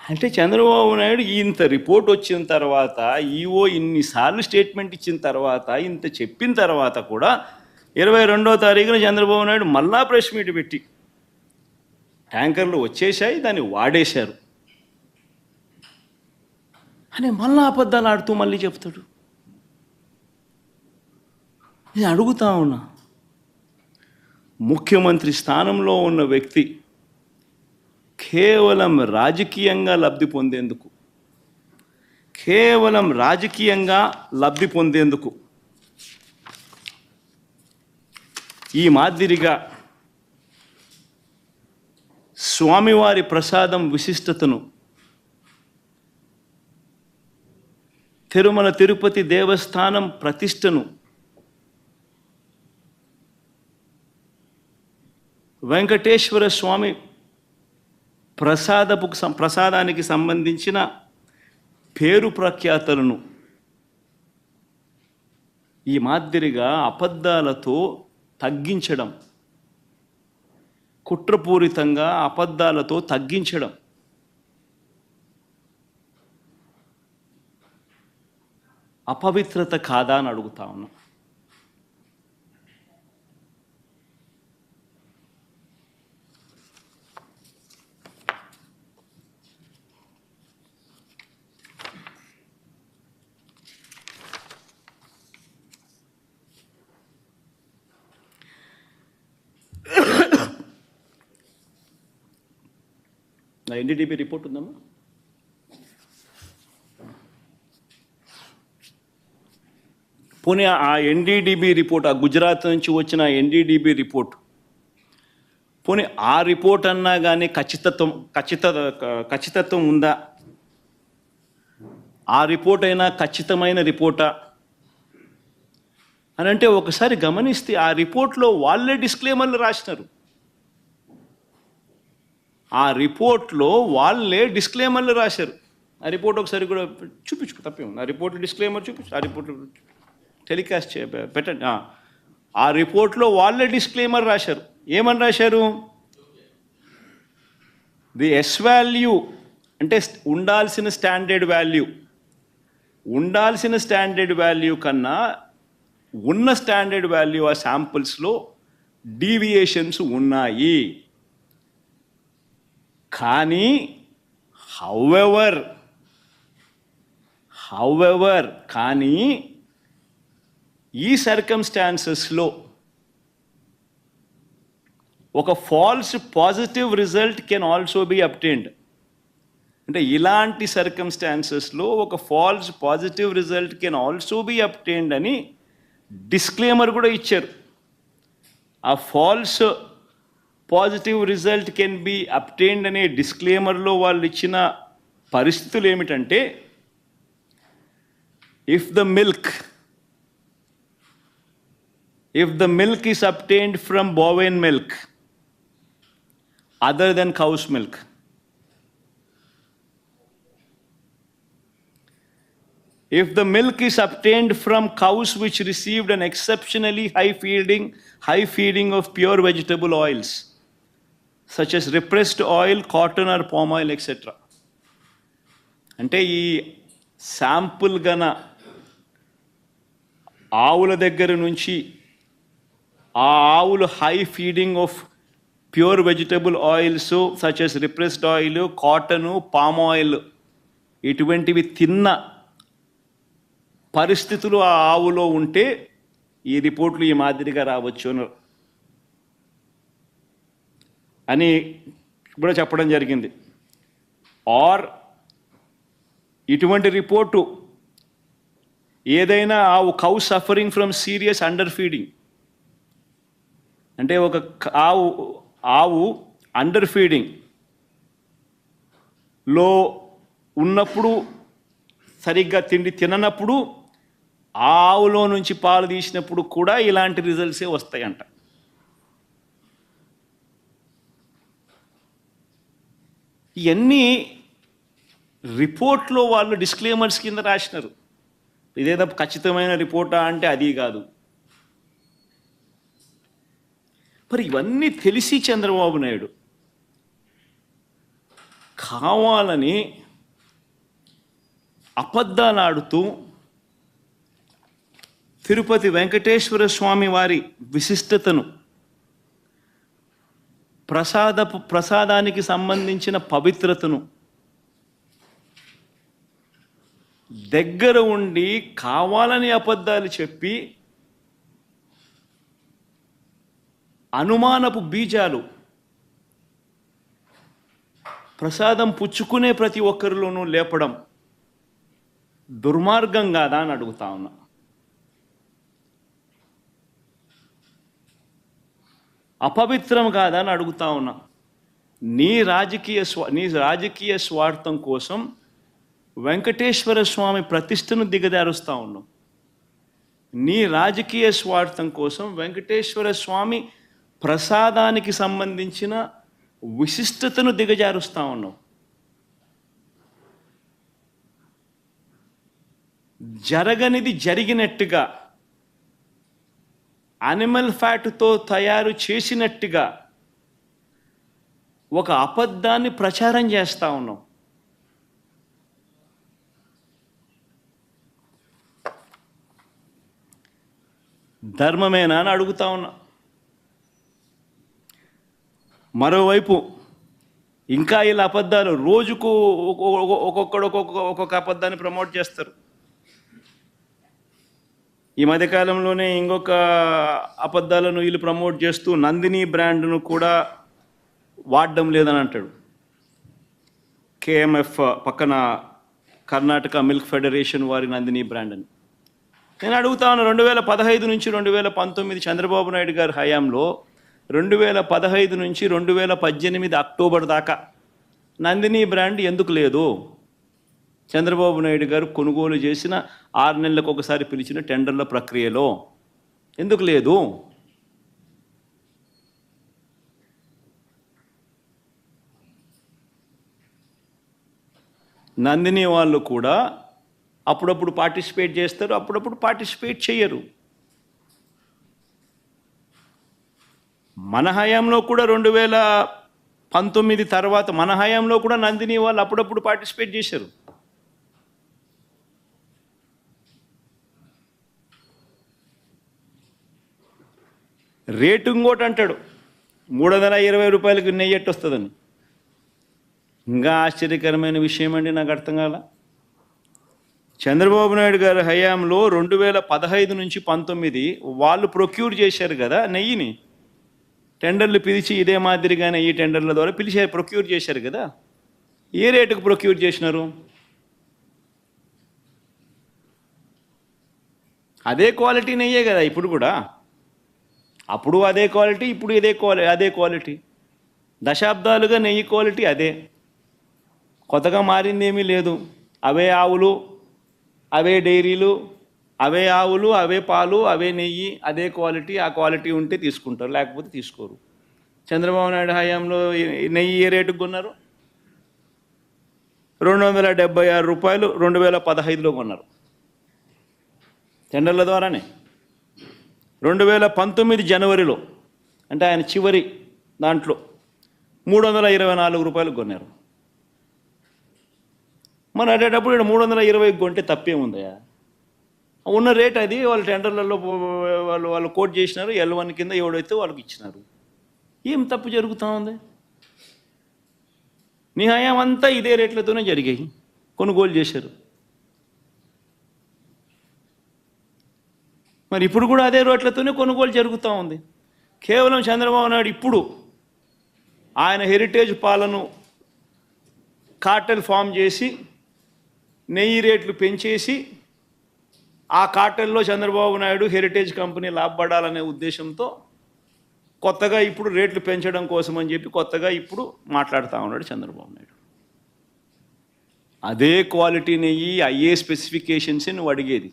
అంటే చంద్రబాబు నాయుడు ఇంత రిపోర్ట్ వచ్చిన తర్వాత, ఈఓ ఇన్నిసార్లు స్టేట్మెంట్ ఇచ్చిన తర్వాత, ఇంత చెప్పిన తర్వాత కూడా 22వ తారీఖున చంద్రబాబు నాయుడు మళ్ళా ప్రెస్ మీట్ పెట్టి ట్యాంకర్లు వచ్చేసాయి, దాన్ని వాడేశారు అని మళ్ళా అబద్ధాలు ఆడుతూ మళ్ళీ చెప్తాడు. నేను అడుగుతా ఉన్నా, ముఖ్యమంత్రి స్థానంలో ఉన్న వ్యక్తి కేవలం రాజకీయంగా లబ్ధి పొందేందుకు ఈ మాదిరిగా స్వామివారి ప్రసాదం విశిష్టతను, తిరుమల తిరుపతి దేవస్థానం ప్రతిష్టను, వెంకటేశ్వర స్వామి ప్రసాదానికి సంబంధించిన పేరు ప్రఖ్యాతలను ఈ మాదిరిగా అబద్ధాలతో తగ్గించడం, కుట్రపూరితంగా అబద్ధాలతో తగ్గించడం అపవిత్రత కాదా అని అడుగుతా ఉన్నా. NDDB రిపోర్ట్ ఉందమ్మా? పోనీ ఆ ఎన్డీడీబీ రిపోర్ట్, ఆ గుజరాత్ నుంచి వచ్చిన ఎన్డీడీబీ రిపోర్ట్, పోనీ ఆ రిపోర్ట్ అన్నా కానీ ఖచ్చితత్వం ఉందా? ఆ రిపోర్ట్ అయినా ఖచ్చితమైన రిపోర్టా అని అంటే ఒకసారి గమనిస్తే ఆ రిపోర్ట్లో వాళ్ళే డిస్క్లైమర్లు రాసినారు. ఆ రిపోర్ట్లో వాళ్ళే డిస్క్లైమర్లు రాశారు. ఆ రిపోర్ట్ ఒకసారి కూడా చూపించుకో, తప్పేముంది. ఆ రిపోర్ట్ డిస్క్లైమర్ చూపించు, ఆ రిపోర్ట్ టెలికాస్ట్ పెట్టండి. ఆ రిపోర్ట్లో వాళ్ళే డిస్క్లైమర్ రాశారు. ఏమని రాశారు? ది ఎస్ వాల్యూ అంటే ఉండాల్సిన స్టాండర్డ్ వాల్యూ కన్నా ఉన్న స్టాండర్డ్ వాల్యూ ఆ శాంపుల్స్లో డీవియేషన్స్ ఉన్నాయి. కానీ హౌఎవర్ కానీ ఈ సర్కమ్స్టాన్సెస్లో ఒక falls positive result can also be obtained. అంటే ఇలాంటి సర్కమ్స్టాన్సెస్లో ఒక falls positive result can also be obtained అని డిస్క్లైమర్ కూడా ఇచ్చారు. ఆ falls positive result can be obtained అనే డిస్క్లైమర్లో వాళ్ళు ఇచ్చిన పరిస్థితులు ఏమిటంటే, if the milk is obtained from bovine milk other than cow's milk, if the milk is obtained from cows which received an exceptionally high feeding of pure vegetable oils such as repressed oil, cotton or palm oil, etc. అంటే ఈ sample గన ఆవుల దగ్గర నుంచి ఆ ఆవులు high feeding of pure vegetable oils such as repressed oil, cotton, palm oil ఇటువంటివి తిన్న పరిస్థితులు ఆ ఆవులో ఉంటే ఈ రిపోర్ట్లు ఈ మాదిరిగా రావచ్చు అని కూడా చెప్పడం జరిగింది. ఆర్ ఇటువంటి రిపోర్టు ఏదైనా cow suffering from serious under feeding, అంటే ఒక ఆవు అండర్ ఫీడింగ్లో ఉన్నప్పుడు, సరిగ్గా తిండి తిననప్పుడు, ఆ ఆవులో నుంచి పాలు తీసినప్పుడు కూడా ఇలాంటి రిజల్ట్సే వస్తాయంట. ఇవన్నీ రిపోర్ట్లో వాళ్ళు డిస్క్లైమర్స్ కింద రాసినారు. ఇదేదో ఖచ్చితమైన రిపోర్టా అంటే అది కాదు. మరి ఇవన్నీ తెలిసి చంద్రబాబు నాయుడు కావాలని అబద్ధాలు ఆడుతూ తిరుపతి వెంకటేశ్వర స్వామి వారి విశిష్టతను, ప్రసాదానికి సంబంధించిన పవిత్రతను దగ్గర ఉండి కావాలని అబద్ధాలు చెప్పి అనుమానపు బీజాలు ప్రసాదం పుచ్చుకునే ప్రతి ఒక్కరిలోనూ లేపడం దుర్మార్గం కాదా అని అడుగుతా ఉన్నా. అపవిత్రం కాదా అని అడుగుతా ఉన్నా. నీ రాజకీయ స్వార్థం కోసం వెంకటేశ్వర స్వామి ప్రతిష్టను దిగజారుస్తూ ఉన్నాం. నీ రాజకీయ స్వార్థం కోసం వెంకటేశ్వర స్వామి ప్రసాదానికి సంబంధించిన విశిష్టతను దిగజారుస్తూ ఉన్నాం. జరగనిది జరిగినట్టుగా, అనిమల్ ఫ్యాట్తో తయారు చేసినట్టుగా ఒక అబద్ధాన్ని ప్రచారం చేస్తూ ఉన్నాం. ధర్మమేనా అని అడుగుతా ఉన్నా. మరోవైపు ఇంకా ఇలా అబద్ధాలు రోజుకు ఒక్కొక్క అబద్ధాన్ని ప్రమోట్ చేస్తారు. ఈ మధ్యకాలంలోనే ఇంకొక అబద్ధాలను వీళ్ళు ప్రమోట్ చేస్తూ నందిని బ్రాండ్ను కూడా వాడడం లేదని అంటాడు. కేఎంఎఫ్ పక్కన కర్ణాటక మిల్క్ ఫెడరేషన్ వారి నందిని బ్రాండ్ అని. నేను అడుగుతాను, 2015 నుంచి 2019 చంద్రబాబు నాయుడు గారి హయాంలో 2015 నుంచి 2018 అక్టోబర్ దాకా నందిని బ్రాండ్ ఎందుకు లేదు? చంద్రబాబు నాయుడు గారు కొనుగోలు చేసిన 6 నెలలకు ఒకసారి పిలిచిన టెండర్ల ప్రక్రియలో ఎందుకు లేదు? నందిని వాళ్ళు కూడా అప్పుడప్పుడు పార్టిసిపేట్ చేస్తారు, అప్పుడప్పుడు పార్టిసిపేట్ చేయరు. మన హయాంలో కూడా 2019 తర్వాత మన హయాంలో కూడా నందిని వాళ్ళు అప్పుడప్పుడు పార్టిసిపేట్ చేశారు. రేటు ఇంకోటి అంటాడు, 320 రూపాయలకి నెయ్యి ఎట్టు వస్తుందని. ఇంకా ఆశ్చర్యకరమైన విషయం అండి, నాకు అర్థం కాల. చంద్రబాబు నాయుడు గారి హయాంలో 2015 నుంచి 19 వాళ్ళు ప్రొక్యూర్ చేశారు కదా నెయ్యిని, టెండర్లు పిలిచి ఇదే మాదిరిగానే ఈ టెండర్ల ద్వారా పిలిచారు, ప్రొక్యూర్ చేశారు కదా. ఏ రేటుకు ప్రొక్యూర్ చేసినారు? అదే క్వాలిటీ నెయ్యే కదా ఇప్పుడు కూడా. అప్పుడు అదే క్వాలిటీ, ఇప్పుడు అదే క్వాలిటీ. దశాబ్దాలుగా నెయ్యి క్వాలిటీ అదే, కొత్తగా మారింది ఏమీ లేదు. అవే ఆవులు, అవే డైరీలు, అవే ఆవులు, అవే పాలు, అవే నెయ్యి, అదే క్వాలిటీ. ఆ క్వాలిటీ ఉంటే తీసుకుంటారు, లేకపోతే తీసుకోరు. చంద్రబాబు నాయుడు హయాంలో నెయ్యి ఏ రేటుకు కొన్నారు? 276 రూపాయలు 2015లో కొన్నారు టెండర్ల ద్వారానే. 2019 జనవరిలో, అంటే ఆయన చివరి దాంట్లో 324 రూపాయలు కొన్నారు. మరి అదేటప్పుడు ఇక్కడ 320 కొంటే తప్పేముందయా? ఉన్న రేట్ అది. వాళ్ళు టెండర్లలో వాళ్ళు కోట్ చేసినారు, L1 కింద ఎవడైతే వాళ్ళకి ఇచ్చినారు. ఏం తప్పు జరుగుతూ ఉంది? నీ హయాం అంతా ఇదే రేట్లతోనే జరిగాయి, కొనుగోలు చేశారు. మరి ఇప్పుడు కూడా అదే రేట్లతోనే కొనుగోలు జరుగుతూ ఉంది. కేవలం చంద్రబాబు నాయుడు ఇప్పుడు ఆయన హెరిటేజ్ పాలను కార్టెల్ ఫామ్ చేసి నెయ్యి రేట్లు పెంచేసి ఆ కార్టెల్లో చంద్రబాబు నాయుడు హెరిటేజ్ కంపెనీ లాభపడాలనే ఉద్దేశంతో కొత్తగా ఇప్పుడు రేట్లు పెంచడం కోసం అని చెప్పి కొత్తగా ఇప్పుడు మాట్లాడుతూ ఉన్నాడు చంద్రబాబు నాయుడు. అదే క్వాలిటీ నెయ్యి, అయ్యే స్పెసిఫికేషన్స్ నువ్వు అడిగేది.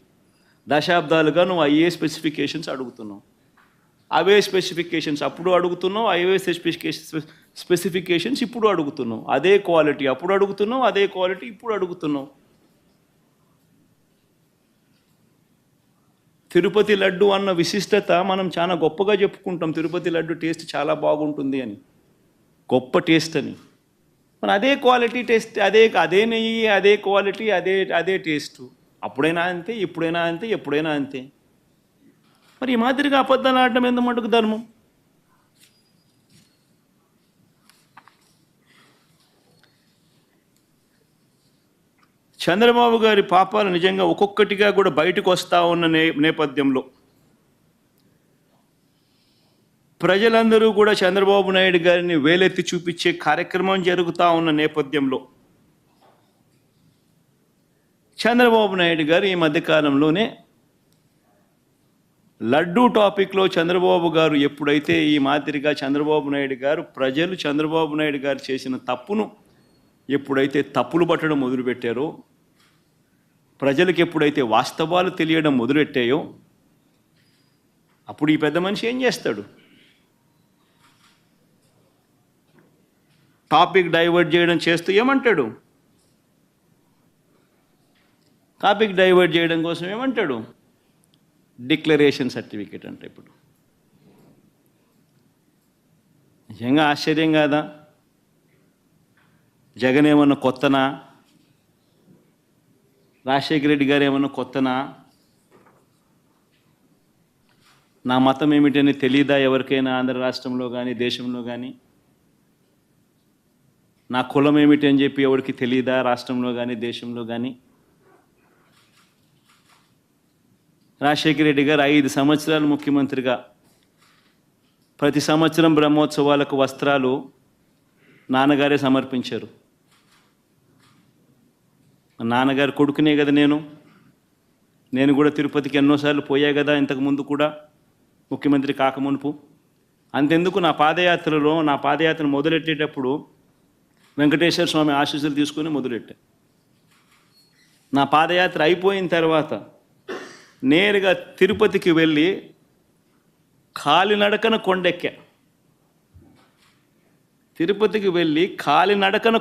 దశాబ్దాలుగా నువ్వు అయ్యే స్పెసిఫికేషన్స్ అడుగుతున్నావు. అవే స్పెసిఫికేషన్స్ అప్పుడు అడుగుతున్నావు, అవే స్పెసిఫికేషన్స్ ఇప్పుడు అడుగుతున్నావు. అదే క్వాలిటీ అప్పుడు అడుగుతున్నావు, అదే క్వాలిటీ ఇప్పుడు అడుగుతున్నావు. తిరుపతి లడ్డు అన్న విశిష్టత మనం చాలా గొప్పగా చెప్పుకుంటాం. తిరుపతి లడ్డు టేస్ట్ చాలా బాగుంటుంది అని, గొప్ప టేస్ట్ అని. మన అదే క్వాలిటీ టేస్ట్, అదే నెయ్యి, అదే క్వాలిటీ, అదే టేస్ట్. అప్పుడైనా అంతే, ఇప్పుడైనా అంతే, ఎప్పుడైనా అంతే. మరి ఈ మాదిరిగా అబద్ధాలు ఆడటం ఎంత మటుకు ధర్మం? చంద్రబాబు గారి పాపాలు నిజంగా ఒక్కొక్కటిగా కూడా బయటకు వస్తూ ఉన్న నేపథ్యంలో ప్రజలందరూ కూడా చంద్రబాబు నాయుడు గారిని వేలెత్తి చూపించే కార్యక్రమం జరుగుతూ ఉన్న నేపథ్యంలో చంద్రబాబు నాయుడు గారు ఈ మధ్యకాలంలోనే లడ్డూ టాపిక్లో చంద్రబాబు గారు ఎప్పుడైతే ఈ మాదిరిగా చంద్రబాబు నాయుడు గారు ప్రజలు చంద్రబాబు నాయుడు గారు చేసిన తప్పును ఎప్పుడైతే తప్పులు పట్టడం మొదలుపెట్టారో, ప్రజలకు ఎప్పుడైతే వాస్తవాలు తెలియడం మొదలెట్టాయో, అప్పుడు ఈ పెద్ద మనిషి ఏం చేస్తాడు? టాపిక్ డైవర్ట్ చేయడం చేస్తూ ఏమంటాడు? టాపిక్ డైవర్ట్ చేయడం కోసం ఏమంటాడు? డిక్లరేషన్ సర్టిఫికేట్ అంటే. ఇప్పుడు నిజంగా ఆశ్చర్యం కాదా? జగన్ ఏమన్నా కొత్తనా? రాజశేఖర రెడ్డి గారు ఏమన్నా కొత్తనా? నా మతం ఏమిటని తెలియదా ఎవరికైనా ఆంధ్ర రాష్ట్రంలో కానీ దేశంలో కానీ? నా కులం ఏమిటి అని చెప్పి ఎవరికి తెలియదా రాష్ట్రంలో కానీ దేశంలో కానీ? రాజశేఖర రెడ్డి గారు 5 సంవత్సరాలు ముఖ్యమంత్రిగా ప్రతి సంవత్సరం బ్రహ్మోత్సవాలకు వస్త్రాలు నాన్నగారే సమర్పించారు. నాన్నగారు కొడుకునే కదా నేను. నేను కూడా తిరుపతికి ఎన్నోసార్లు పోయా కదా ఇంతకుముందు కూడా, ముఖ్యమంత్రి కాకమునుపు. అంతెందుకు నా పాదయాత్ర మొదలెట్టేటప్పుడు వెంకటేశ్వర స్వామి ఆశీస్సులు తీసుకొని మొదలెట్టా. నా పాదయాత్ర అయిపోయిన తర్వాత నేరుగా తిరుపతికి వెళ్ళి కాలినడకన కొండెక్కా. తిరుపతికి వెళ్ళి కాలినడకన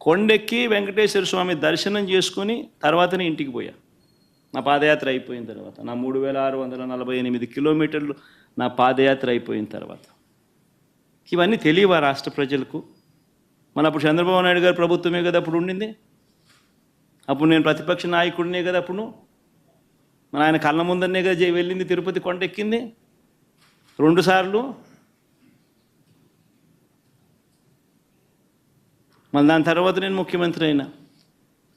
కొండెక్కి వెంకటేశ్వర స్వామి దర్శనం చేసుకుని తర్వాతనే ఇంటికి పోయా. నా పాదయాత్ర అయిపోయిన తర్వాత, నా 3648 కిలోమీటర్లు నా పాదయాత్ర అయిపోయిన తర్వాత. ఇవన్నీ తెలియవా రాష్ట్ర ప్రజలకు? మన అప్పుడు చంద్రబాబు నాయుడు గారు ప్రభుత్వమే కదా అప్పుడు ఉండింది. అప్పుడు నేను ప్రతిపక్ష నాయకుడినే కదా అప్పుడు. మన ఆయన కళ్ళ ముందరనే కదా వెళ్ళింది, తిరుపతి కొండెక్కింది 2 సార్లు. మళ్ళీ దాని తర్వాత నేను ముఖ్యమంత్రి అయినా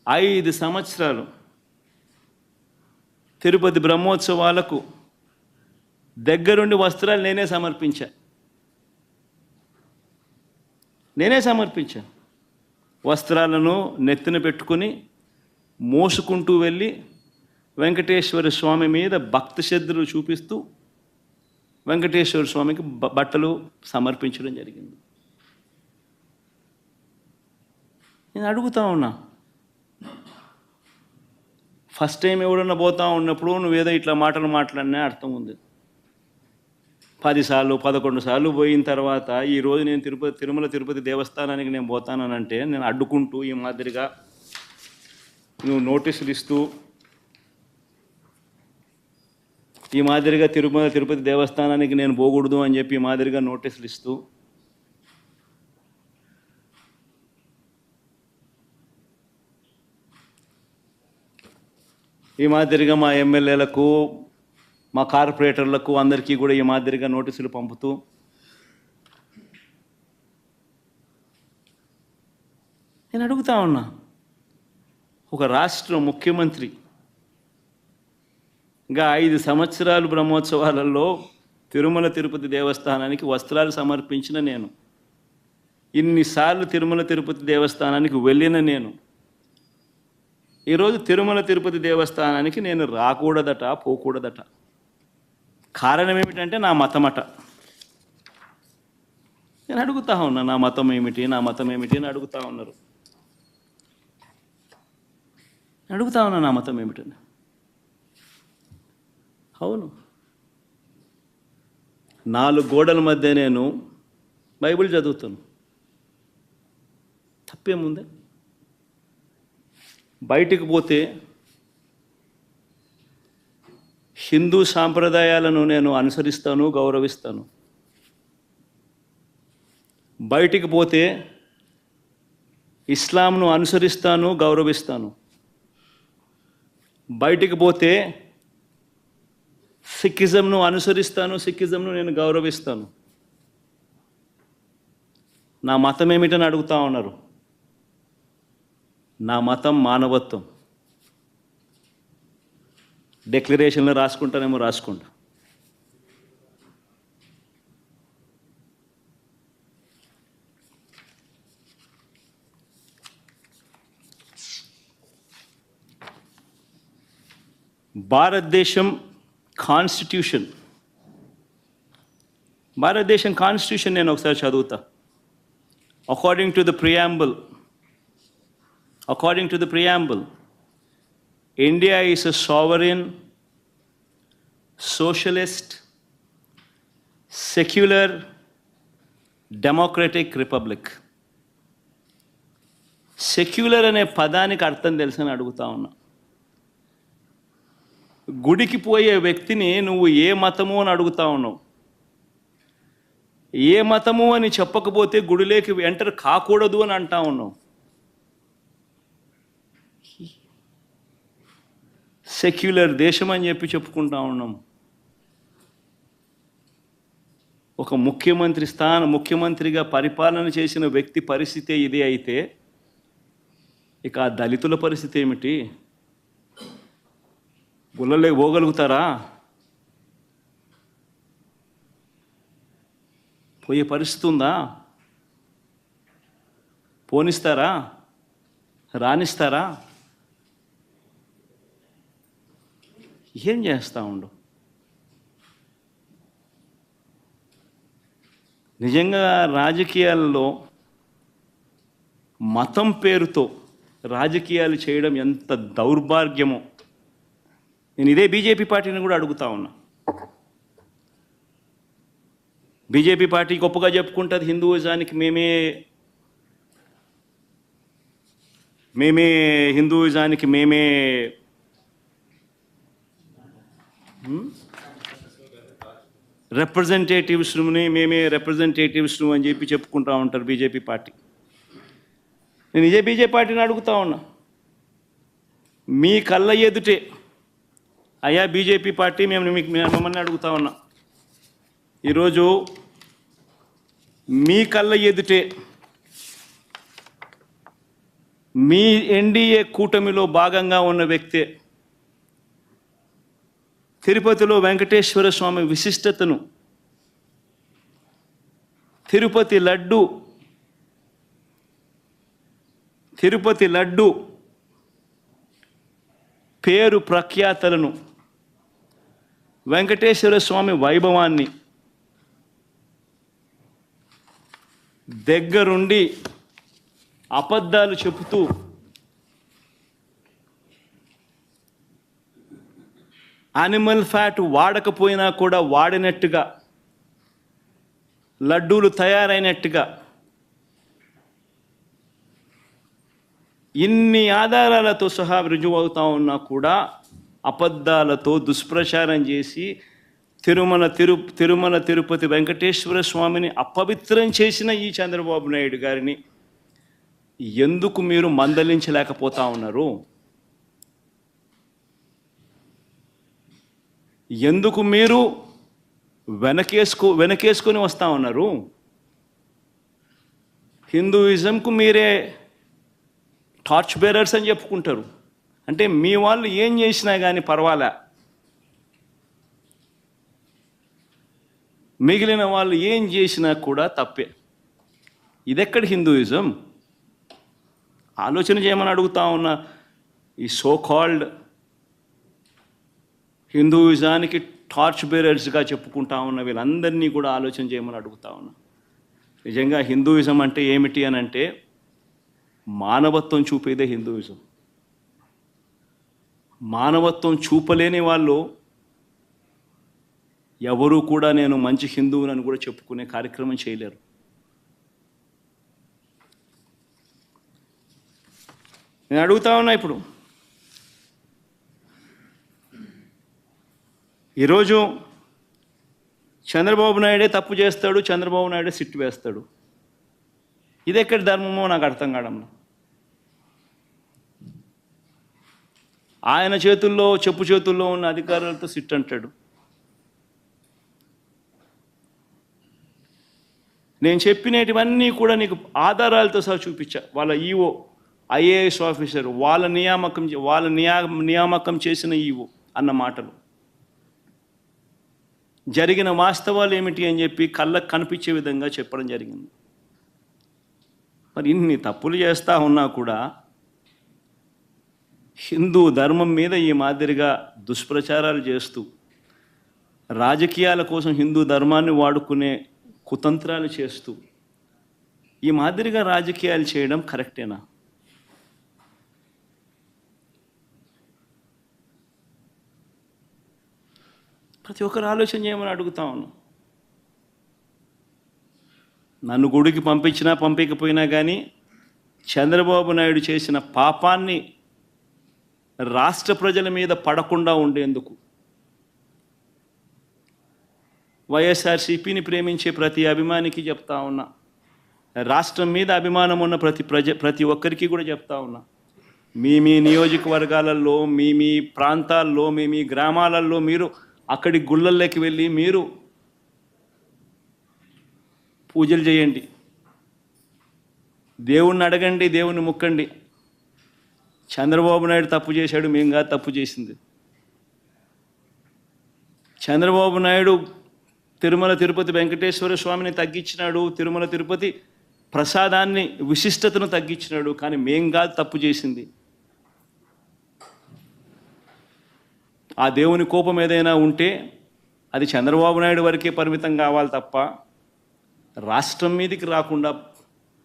5 సంవత్సరాలు తిరుపతి బ్రహ్మోత్సవాలకు దగ్గరుండి వస్త్రాలు నేనే సమర్పించా. వస్త్రాలను నెత్తిన పెట్టుకుని మోసుకుంటూ వెళ్ళి వెంకటేశ్వర స్వామి మీద భక్తి శ్రద్ధలు చూపిస్తూ వెంకటేశ్వర స్వామికి బట్టలు సమర్పించడం జరిగింది. నేను అడుగుతా ఉన్నా, ఫస్ట్ టైం ఎవడన్నా పోతా ఉన్నప్పుడు నువ్వేదో ఇట్లా మాటలు మాట్లాడినా అర్థం ఉంది. 10 సార్లు 11 సార్లు పోయిన తర్వాత ఈరోజు నేను తిరుమల తిరుపతి దేవస్థానానికి నేను పోతానంటే నేను అడ్డుకుంటూ ఈ మాదిరిగా నువ్వు నోటీసులు ఇస్తూ ఈ మాదిరిగా తిరుమల తిరుపతి దేవస్థానానికి నేను పోకూడదు అని చెప్పి ఈ మాదిరిగా నోటీసులు ఇస్తూ ఈ మాదిరిగా మా ఎమ్మెల్యేలకు మా కార్పొరేటర్లకు అందరికీ కూడా ఈ మాదిరిగా నోటీసులు పంపుతూ నేను అడుగుతా ఉన్నా, ఒక రాష్ట్ర ముఖ్యమంత్రిగా 5 సంవత్సరాలు బ్రహ్మోత్సవాలలో తిరుమల తిరుపతి దేవస్థానానికి వస్త్రాలు సమర్పించిన నేను, ఇన్నిసార్లు తిరుమల తిరుపతి దేవస్థానానికి వెళ్ళిన నేను, ఈరోజు తిరుమల తిరుపతి దేవస్థానానికి నేను రాకూడదట, పోకూడదట. కారణం ఏమిటంటే నా మతమట. నేను అడుగుతా ఉన్నా, నా మతం ఏమిటి అని అడుగుతా ఉన్నారు. అడుగుతా ఉన్నా నా మతం ఏమిటని. అవును, 4 గోడల మధ్య నేను బైబిల్ చదువుతాను, తప్పేముందే? బయటికి పోతే హిందూ సాంప్రదాయాలను నేను అనుసరిస్తాను, గౌరవిస్తాను. బయటికి పోతే ఇస్లాంను అనుసరిస్తాను, గౌరవిస్తాను. బయటికి పోతే సిక్కిజంను అనుసరిస్తాను, సిక్కిజంను నేను గౌరవిస్తాను. నా మతం ఏమిటని అడుగుతా ఉన్నారు. నా మతం మానవత్వం. డిక్లరేషన్లో రాసుకుంటానేమో రాసుకుంటా. భారతదేశం కాన్స్టిట్యూషన్ నేను ఒకసారి చదువుతా. According to the preamble, India is a sovereign, socialist, secular, democratic republic. Secular అనే పదానికి అర్థం తెలుసని అడుగుతా ఉన్నా. గుడికి పోయే వ్యక్తిని నువ్వు ఏ మతము అని అడుగుతా ఉన్నావు. ఏ మతము అని చెప్పకపోతే గుడిలోకి ఎంటర్ కాకూడదు అని అంటా ఉన్నావు. సెక్యులర్ దేశం అని చెప్పి చెప్పుకుంటా ఉన్నాం. ఒక ముఖ్యమంత్రిగా పరిపాలన చేసిన వ్యక్తి పరిస్థితి ఇది అయితే ఇక ఆ దళితుల పరిస్థితి ఏమిటి? గుళ్ళలే పోగలుగుతారా? పోయే పరిస్థితి ఉందా? పోనిస్తారా? రానిస్తారా? ఏం చేస్తూ ఉండు? నిజంగా రాజకీయాల్లో మతం పేరుతో రాజకీయాలు చేయడం ఎంత దౌర్భాగ్యమో నేను ఇదే బీజేపీ పార్టీని కూడా అడుగుతా ఉన్నా. బీజేపీ పార్టీ గొప్పగా చెప్పుకుంటుంది హిందూయిజానికి హిందూయిజానికి రిప్రజెంటేటివ్స్ను అని చెప్పి చెప్పుకుంటూ ఉంటారు బీజేపీ పార్టీ. నేను ఇదే బీజేపీ పార్టీని అడుగుతా ఉన్నా, మీ కళ్ళ ఎదుటే అయ్యా బీజేపీ పార్టీ మిమ్మల్ని అడుగుతా ఉన్నా, ఈరోజు మీ కళ్ళ ఎదుటే మీ ఎన్డీఏ కూటమిలో భాగంగా ఉన్న వ్యక్తే తిరుపతిలో వెంకటేశ్వర స్వామి విశిష్టతను, తిరుపతి లడ్డు పేరు ప్రఖ్యాతలను, వెంకటేశ్వర స్వామి వైభవాన్ని దగ్గరుండి అబద్ధాలు చెబుతూ యానిమల్ ఫ్యాట్ వాడకపోయినా కూడా వాడినట్టుగా, లడ్డూలు తయారైనట్టుగా ఇన్ని ఆధారాలతో సహా రుజువు అవుతా ఉన్నా కూడా అబద్ధాలతో దుష్ప్రచారం చేసి తిరుమల తిరుపతి వెంకటేశ్వర స్వామిని అపవిత్రం చేసిన ఈ చంద్రబాబు నాయుడు గారిని ఎందుకు మీరు మందలించలేకపోతా ఉన్నారు? ఎందుకు మీరు వెనకేసుకొని వస్తూ ఉన్నారు? హిందూయిజంకు మీరే టార్చ్ బేరర్స్ అని చెప్పుకుంటారు. అంటే మీ వాళ్ళు ఏం చేసినా కానీ పర్వాలే, మిగిలిన వాళ్ళు ఏం చేసినా కూడా తప్పే. ఇదెక్కడ హిందూయిజం? ఆలోచన చేయమని అడుగుతా ఉన్నా. ఈ సో కాల్డ్ హిందూయిజానికి టార్చ్ బేరర్స్గా చెప్పుకుంటా ఉన్న వీళ్ళందరినీ కూడా ఆలోచన చేయమని అడుగుతా ఉన్నా. నిజంగా హిందూయిజం అంటే ఏమిటి అని అంటే మానవత్వం చూపేదే హిందూయిజం. మానవత్వం చూపలేని వాళ్ళు ఎవరూ కూడా నేను మంచి హిందువునని కూడా చెప్పుకునే కార్యక్రమం చేయలేరు. నేను అడుగుతా ఉన్నా, ఇప్పుడు ఈరోజు చంద్రబాబు నాయుడే తప్పు చేస్తాడు, చంద్రబాబు నాయుడే సిట్టు వేస్తాడు. ఇది ఎక్కడి ధర్మమో నాకు అర్థం కావడంలో. ఆయన చెప్పు చేతుల్లో ఉన్న అధికారులతో సిట్ అంటాడు. నేను చెప్పినటువన్నీ కూడా నీకు ఆధారాలతో సహా చూపించా. వాళ్ళ ఈఓ ఐఏఎస్ ఆఫీసర్ వాళ్ళ నియామకం చేసిన ఈఓ అన్న మాటలు, జరిగిన వాస్తవాలు ఏమిటి అని చెప్పి కళ్ళకు కనిపించే విధంగా చెప్పడం జరిగింది. మరి ఇన్ని తప్పులు చేస్తూ ఉన్నా కూడా హిందూ ధర్మం మీద ఈ మాదిరిగా దుష్ప్రచారాలు చేస్తూ రాజకీయాల కోసం హిందూ ధర్మాన్ని వాడుకునే కుతంత్రాలు చేస్తూ ఈ మాదిరిగా రాజకీయాలు చేయడం కరెక్టేనా? ప్రతి ఒక్కరు ఆలోచన చేయమని అడుగుతా ఉన్నాను. నన్ను గుడికి పంపించకపోయినా కానీ చంద్రబాబు నాయుడు చేసిన పాపాన్ని రాష్ట్ర ప్రజల మీద పడకుండా ఉండేందుకు, వైఎస్ఆర్సీపీని ప్రేమించే ప్రతి అభిమానికి చెప్తా ఉన్నా, రాష్ట్రం మీద అభిమానం ఉన్న ప్రతి ఒక్కరికి కూడా చెప్తా ఉన్నా, మీ నియోజకవర్గాలలో, మీ ప్రాంతాల్లో, మీ గ్రామాలలో మీరు అక్కడి గుళ్ళల్లోకి వెళ్ళి మీరు పూజలు చేయండి, దేవుణ్ణి అడగండి, దేవుణ్ణి ముక్కండి. చంద్రబాబు నాయుడు తప్పు చేశాడు, మేము కాదు తప్పు చేసింది. చంద్రబాబు నాయుడు తిరుమల తిరుపతి వెంకటేశ్వర స్వామిని తగ్గించినాడు, తిరుమల తిరుపతి ప్రసాదాన్ని విశిష్టతను తగ్గించినాడు, కానీ మేం కాదు తప్పు చేసింది. ఆ దేవుని కోపం ఏదైనా ఉంటే అది చంద్రబాబు నాయుడు వరకే పరిమితం కావాలి తప్ప రాష్ట్రం మీదకి రాకుండా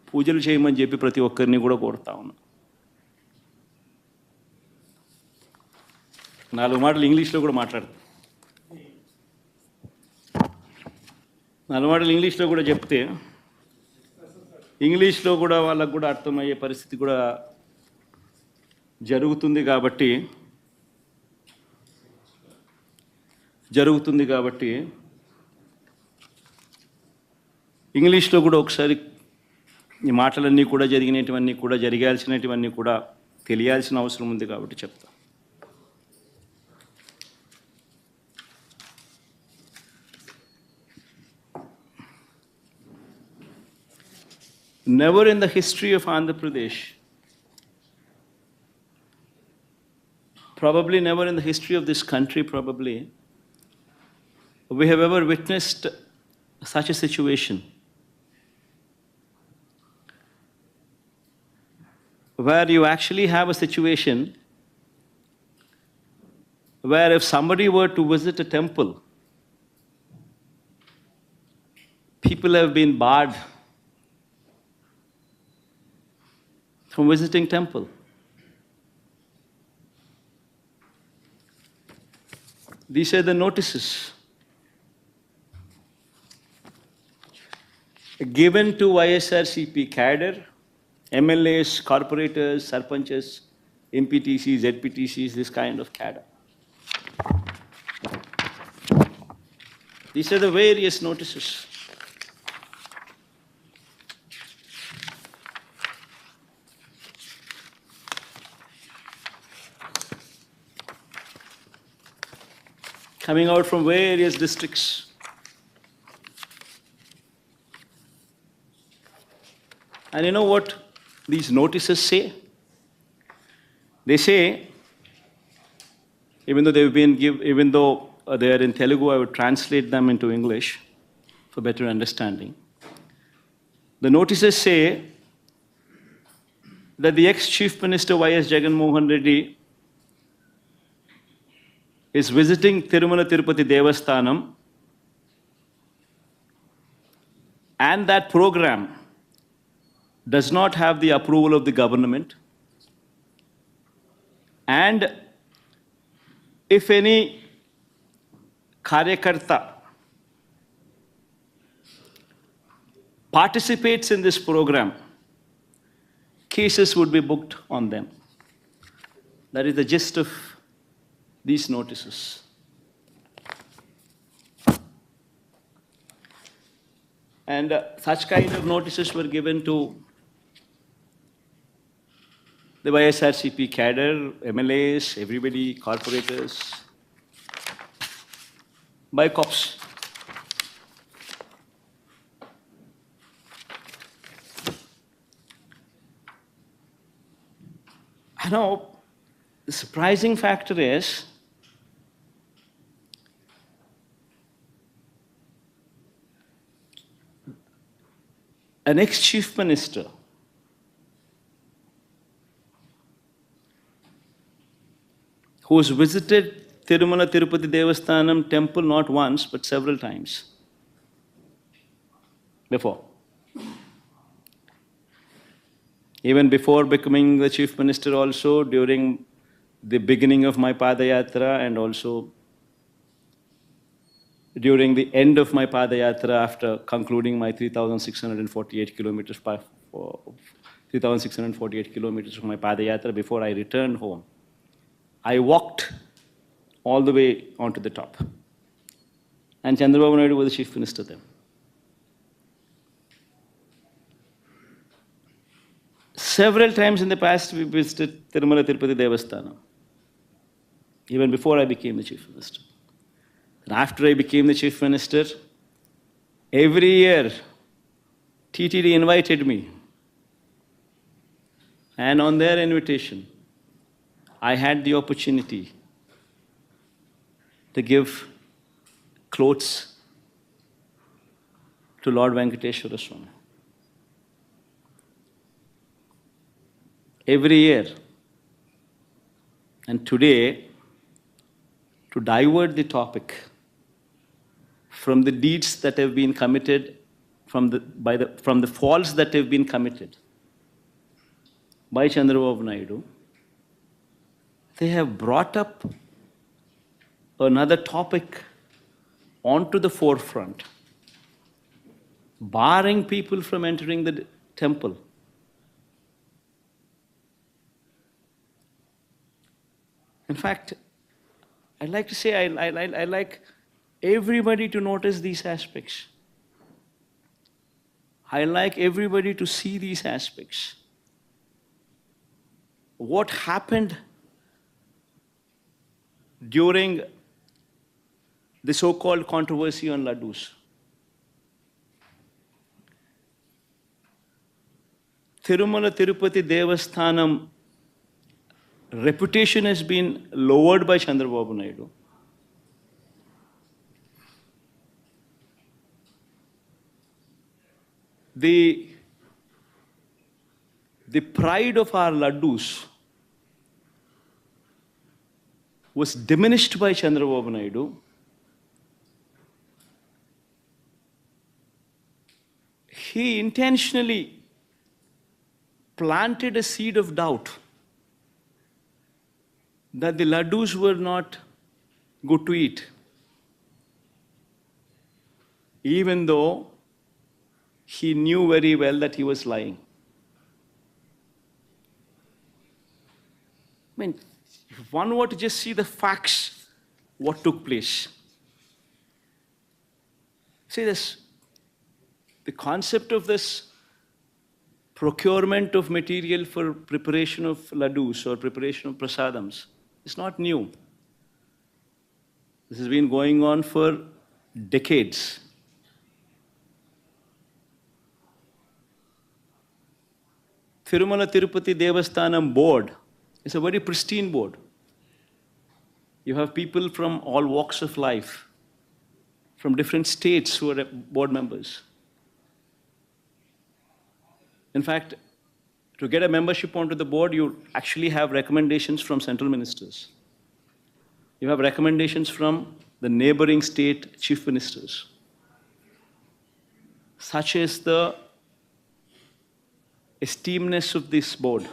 పూజలు చేయమని చెప్పి ప్రతి ఒక్కరిని కూడా కోరుతా ఉన్నా. 4 మాటలు ఇంగ్లీష్లో కూడా మాట్లాడతాను. 4 మాటలు ఇంగ్లీష్లో కూడా చెప్తే ఇంగ్లీష్లో కూడా వాళ్ళకు కూడా అర్థమయ్యే పరిస్థితి కూడా జరుగుతుంది కాబట్టి ఇంగ్లీష్లో కూడా ఒకసారి ఈ మాటలన్నీ కూడా జరిగినటువన్నీ కూడా జరగాల్సినటువన్నీ కూడా తెలియాల్సిన అవసరం ఉంది కాబట్టి చెప్తా. Never in the history of Andhra Pradesh, probably never in the history of this country, probably, we have ever witnessed such a situation where you actually have a situation where if somebody were to visit a temple, people have been barred from visiting temple. These are the notices given to ISRCP cadre, MLAs, corporators, sarpanches, MPTCs, ZPTCs, this kind of cadre. These are the various notices. Coming out from various districts. And you know what these notices say? They say, even though they are in Telugu, I would translate them into English for better understanding. The notices say that the ex-Chief Minister Y.S. Jagan Mohan Reddy is visiting Tirumala Tirupati Devasthanam, and that program does not have the approval of the government, and if any karyakarta participates in this program, cases would be booked on them. That is the gist of these notices. And such kind of notices were given to the YSRCP cadre, MLAs, everybody, corporators, by cops. I know the surprising factor is an ex-chief minister who has visited Tirumala Tirupati Devasthanam temple not once but several times before. Even before becoming the chief minister also, during the beginning of my Padayatra and also during the end of my Padayatra after concluding my 3,648 kilometers of my Padayatra before I returned home, I walked all the way onto the top. And Chandrababu Naidu was the chief minister then. Several times in the past we visited Tirumala Tirupati Devasthanam, even before I became the chief minister. And after I became the chief minister, every year TTD invited me. And on their invitation, I had the opportunity to give clothes to Lord Venkateshwara Swami. Every year. And today, to divert the topic from the deeds that have been committed, from the faults that have been committed by Chandrababu Naidu. They have brought up another topic onto the forefront, barring people from entering the temple. In fact, I'd like to say I like everybody to notice these aspects. I like everybody to see these aspects. What happened during the so-called controversy on laddus? Tirumala Tirupati Devasthanam reputation has been lowered by Chandrababu Naidu. The pride of our laddus was diminished by Chandrababu Naidu. He intentionally planted a seed of doubt that the laddus were not good to eat, even though he knew very well that he was lying. I mean, if one were to just see the facts, what took place. See this, the concept of this procurement of material for preparation of laddus or preparation of prasadams is not new. This has been going on for decades. Tirumala Tirupati Devasthanam board is a very pristine board. You have people from all walks of life, from different states who are board members. In fact, to get a membership onto the board, you actually have recommendations from central ministers. You have recommendations from the neighboring state chief ministers. Such is the esteemness of this board.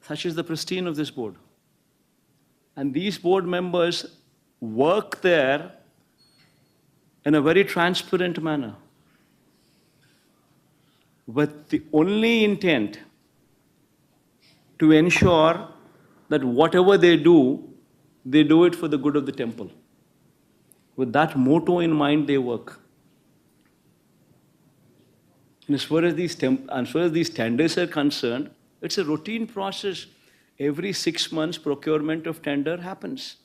Such is the pristine of this board. And these board members work there in a very transparent manner, with the only intent to ensure that whatever they do it for the good of the temple. With that motto in mind, they work. And as far as these tenders are concerned, it's a routine process. Every 6 months, procurement of tender happens.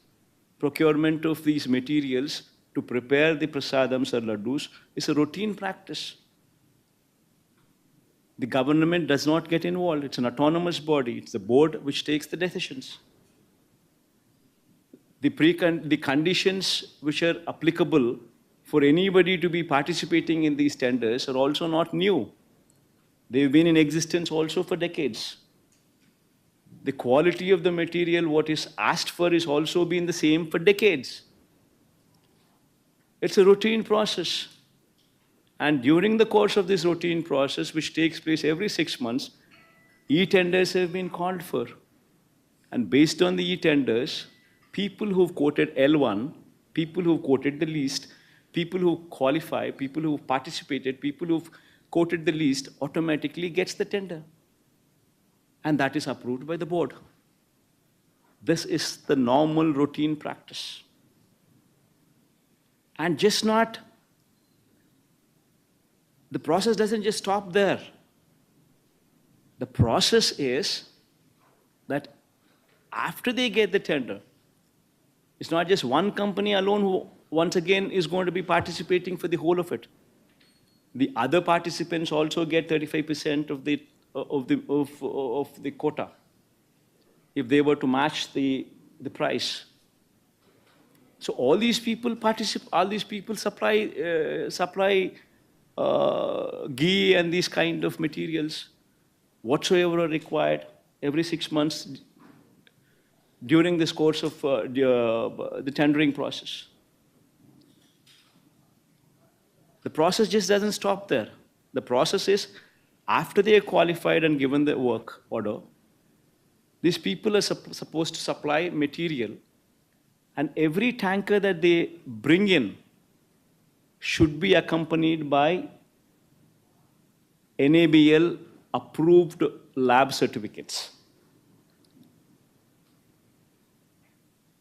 Procurement of these materials to prepare the prasadams or laddus is a routine practice. The government does not get involved. It's an autonomous body. It's the board which takes the decisions. The conditions which are applicable for anybody to be participating in these tenders are also not new. They've been in existence also for decades. The quality of the material, what is asked for, is also been the same for decades. It's a routine process. And during the course of this routine process, which takes place every 6 months, e-tenders have been called for. And based on the e-tenders, people who've quoted L1, people who've quoted the least, people who qualify, people who've participated, people who've quoted the least, automatically gets the tender. And that is approved by the board. This is the normal routine practice. And just not, the process doesn't just stop there. The process is that after they get the tender, it's not just one company alone who once again is going to be participating for the whole of it. The other participants also get 35% of the quota if they were to match the price. So all these people supply ghee and these kind of materials whatsoever are required. Every 6 months during this course of the tendering process. The process just doesn't stop there. The process is, after they are qualified and given the work order, these people are supposed to supply material, and every tanker that they bring in should be accompanied by NABL approved lab certificates,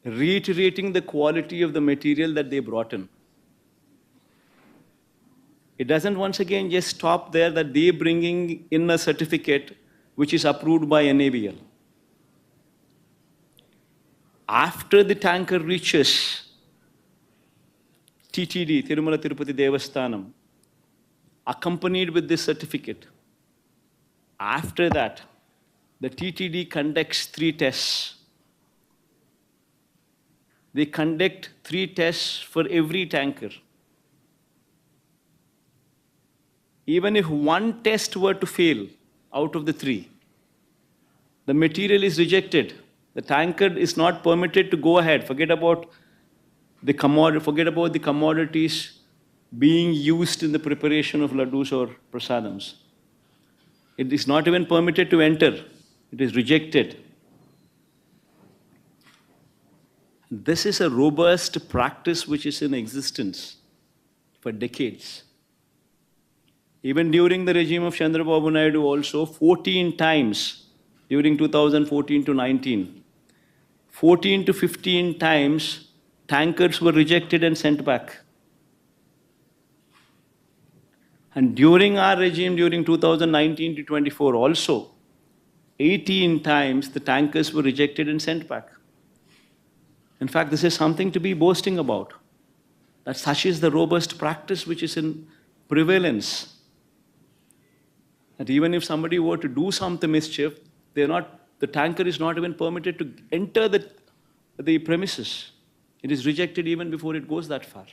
reiterating the quality of the material that they brought in. It doesn't once again just stop there that they bringing in a certificate which is approved by NABL. After the tanker reaches TTD, Tirumala Tirupati Devasthanam, accompanied with this certificate, after that, the TTD conducts 3 tests. They conduct 3 tests for every tanker. Even if one test were to fail out of the 3, the material is rejected. The tanker is not permitted to go ahead. Forget about the commodities being used in the preparation of laddus or prasadams. It is not even permitted to enter. It is rejected. This is a robust practice which is in existence for decades. Even during the regime of Chandrababu Naidu also, 14 times during 2014 to 19, 14 to 15 times tankers were rejected and sent back. And during our regime, during 2019 to 24 also, 18 times the tankers were rejected and sent back. In fact, this is something to be boasting about, that such is the robust practice which is in prevalence. That even if somebody were to do some mischief, the tanker is not even permitted to enter the premises. It is rejected even before it goes that far.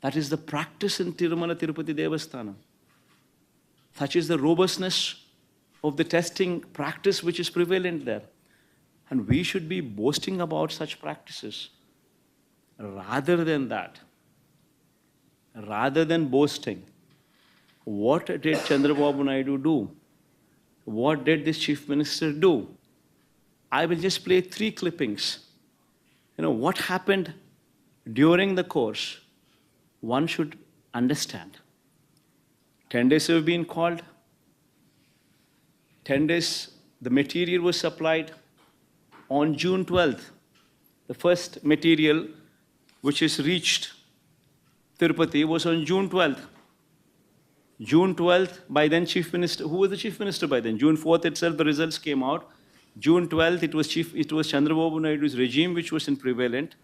That is the practice in Tirumala Tirupati Devasthanam. Such is the robustness of the testing practice which is prevalent there. And we should be boasting about such practices. Rather than that, rather than boasting, what did Chandrababu Naidu do? What did this Chief Minister do? I will just play 3 clippings. What happened during the course, one should understand. 10 days have been called. 10 days, the material was supplied. On June 12th, the first material which is reached Tirupati was on June 12th. June 12th, by then Chief Minister, who was the Chief Minister by then? June 4th itself, the results came out. June 12th, it was Chandrababu Naidu's regime which was in prevalent.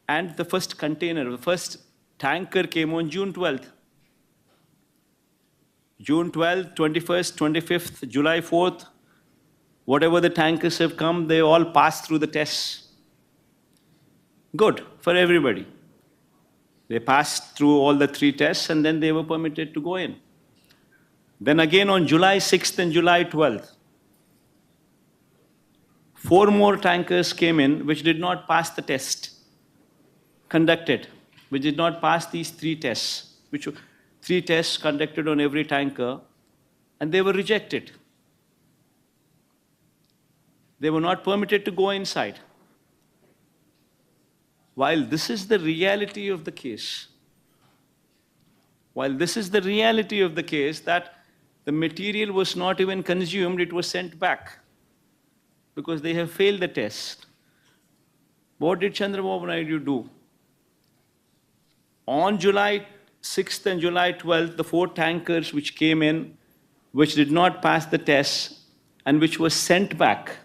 And the first container, the first tanker came on June 12th. June 12th, 21st, 25th, July 4th, whatever the tankers have come, they all passed through the tests. Good for everybody. They passed through all the 3 tests and then they were permitted to go in. Then again on July 6th and July 12th, 4 more tankers came in which did not pass the test conducted, which did not pass these 3 tests, which were 3 tests conducted on every tanker, and they were rejected. They were not permitted to go inside. While this is the reality of the case, that the material was not even consumed, it was sent back because they have failed the test. What did Chandrababu Naidu do? On July 6th and July 12th, the 4 tankers which came in, which did not pass the test and which was sent back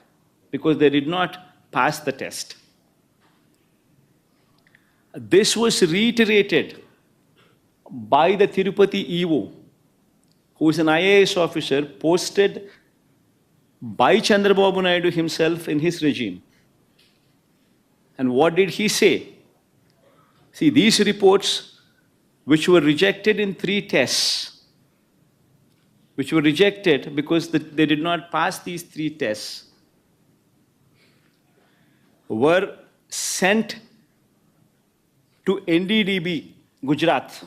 because they did not pass the test. This was reiterated by the Tirupati EO, who is an IAS officer posted by Chandrababu Naidu himself in his regime. And what did he say? See, these reports, which were rejected in 3 tests, which were rejected because they did not pass these 3 tests, were sent to NDDB, Gujarat.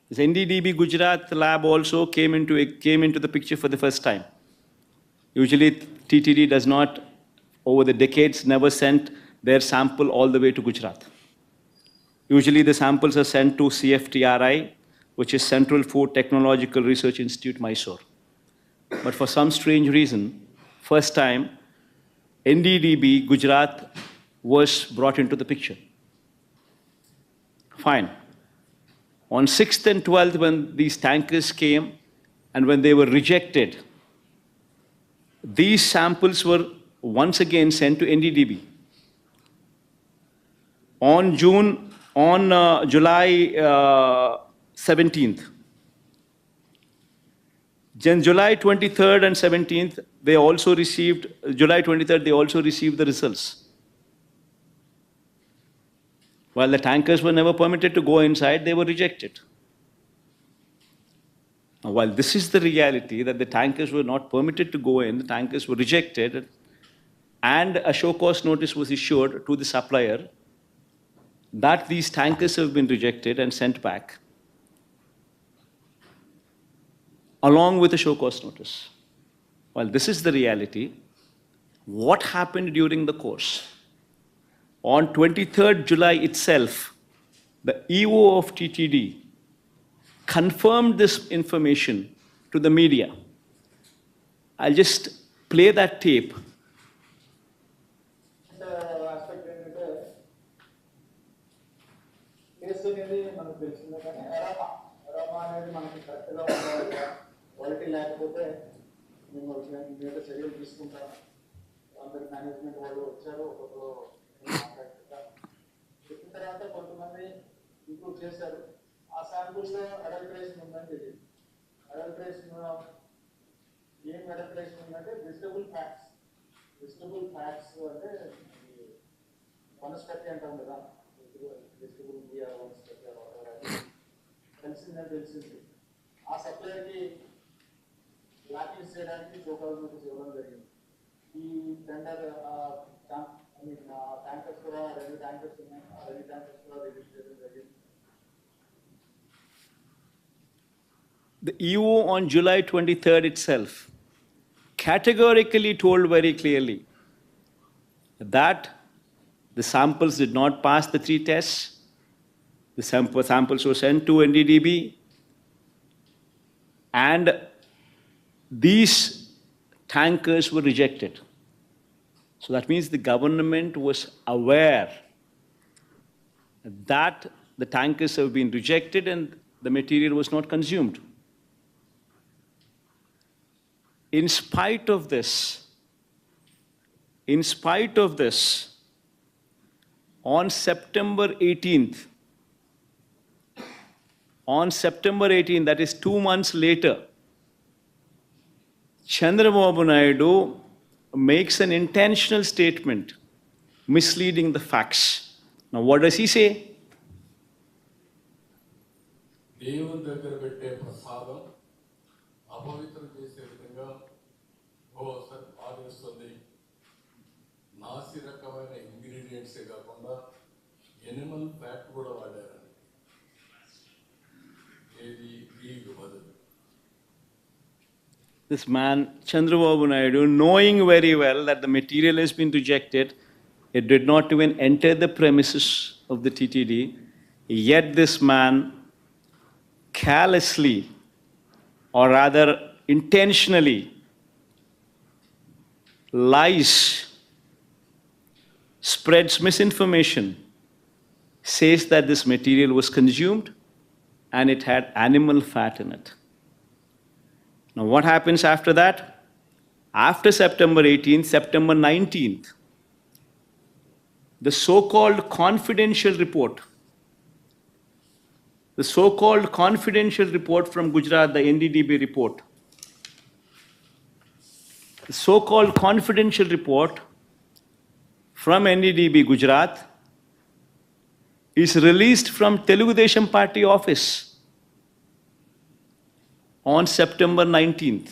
This NDDB Gujarat lab also came into the picture for the first time. Usually TTD does not, over the decades, never sent their sample all the way to Gujarat. Usually the samples are sent to CFTRI, which is Central Food Technological Research Institute, Mysore. But for some strange reason, first time, NDDB Gujarat was brought into the picture. Fine. On 6th and 12th, when these tankers came and when they were rejected, these samples were once again sent to NDDB. On July 17th, then July 23rd and 17th, they also received, July 23rd, they also received the results. While the tankers were never permitted to go inside, they were rejected. Now, while this is the reality that the tankers were not permitted to go in, the tankers were rejected, and a show cause notice was issued to the supplier that these tankers have been rejected and sent back, along with a show cause notice. While this is the reality, what happened during the course? On 23rd July itself, the EO of TTD confirmed this information to the media. I'll just play that tape. Aspect ఏంటంటే case అనేది మనకు తెలిసిందే కానీ ఎరామా అనేది మనకి కరెక్ట్గా ఉండాలి, quality లేకపోతే మేము మీద చర్యలు తీసుకుంటాం. అందరి మేనేజ్మెంట్ వాళ్ళు వచ్చారు, ఒక్కొక్కరు మాట్లాడుకుంటారు. చెప్పిన తర్వాత కొంతమంది ఇంప్రూవ్ చేశారు. ఆ శాంపుల్స్లో అడల్టరేషన్ ఉందని తెలియదు. అడల్టరేషన్ ఏం అడల్టరేషన్ ఉందంటే వెజిటబుల్ ఫ్యాట్స్. వెజిటబుల్ ఫ్యాట్స్ అంటే వనస్పతి అంటాం కదా, వెజిటబుల్ బియర్ వనస్పతి తెలిసిందని తెలిసింది. ఆ సప్లైకి లాకింగ్ చేయడానికి షోకాస్ నోటీస్ ఇవ్వడం జరిగింది. ఈ టెండర్ ట్యాంకర్స్ కూడా 2 ట్యాంకర్స్ ఉన్నాయి, ఆ 2 ట్యాంకర్స్ కూడా రిలీజ్ చేయడం జరిగింది. The EO on July 23rd itself categorically told very clearly that the samples did not pass the 3 tests. The samples were sent to NDDB, and these tankers were rejected. So that means the government was aware that the tankers have been rejected and the material was not consumed. In spite of this, on September 18th, that is 2 months later, Chandrababu Naidu makes an intentional statement misleading the facts. Now, what does he say? దేవుని దగ్గర పెట్టే ప్రసాదం అపవిత్రం చేసే విధంగా పాటిస్తుంది. నాసి రకమైన ఇంగ్రీడియంట్సే కాకుండా ఎనిమల్ ఫ్యాట్ కూడా వాడారని. ఏది వీగు బదులు. This man, Chandrababu Naidu, knowing very well that the material has been rejected, it did not even enter the premises of the TTD, yet this man carelessly, or rather intentionally, lies, spreads misinformation, says that this material was consumed and it had animal fat in it. Now, what happens after that? After September 18th, September 19th, the so-called confidential report from Gujarat, the NDDB report, the so-called confidential report from NDDB Gujarat is released from Telugu Desam Party office on September 19th.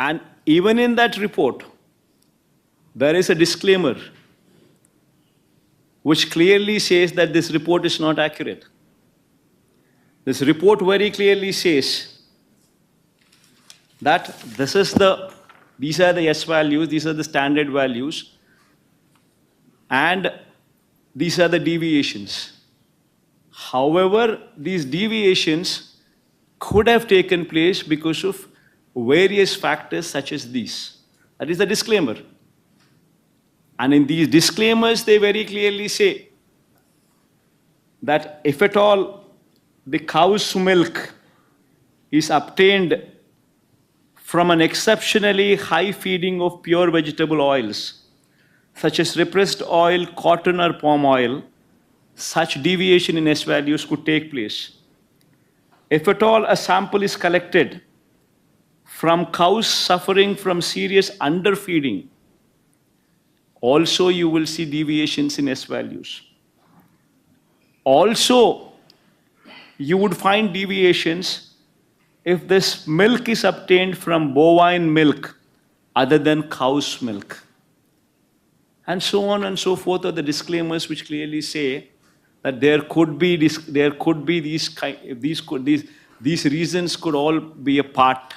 And even in that report, there is a disclaimer which clearly says that this report is not accurate. This report very clearly says that these are the S values, these are the standard values, and these are the deviations. However, these deviations could have taken place because of various factors such as these. That is the disclaimer. And in these disclaimers, they very clearly say that if at all the cow's milk is obtained from an exceptionally high feeding of pure vegetable oils, such as repressed oil, cotton, or palm oil, such deviation in S values could take place. If at all a sample is collected from cows suffering from serious underfeeding, also you will see deviations in S values. Also, you would find deviations if this milk is obtained from bovine milk other than cow's milk. And so on and so forth are the disclaimers which clearly say that these reasons could all be a part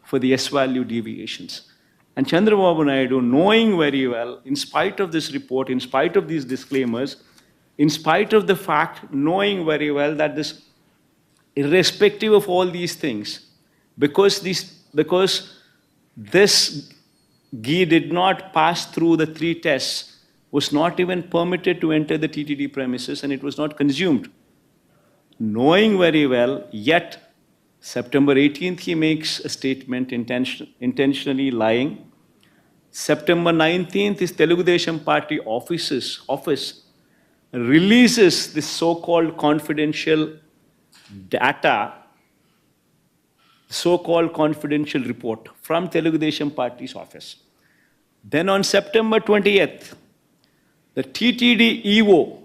for the S value deviations. And Chandrababu Naidu, knowing very well, in spite of this report, in spite of these disclaimers, in spite of the fact, knowing very well that this, irrespective of all these things, because this ghee did not pass through the 3 tests, was not even permitted to enter the TTD premises, and it was not consumed. Knowing very well, yet September 18th he makes a statement intentionally lying. September 19th his Telugu Desam Party office releases this so-called confidential data, so-called confidential report from Telugu Desam Party's office. Then on September 20th, the TTD EO,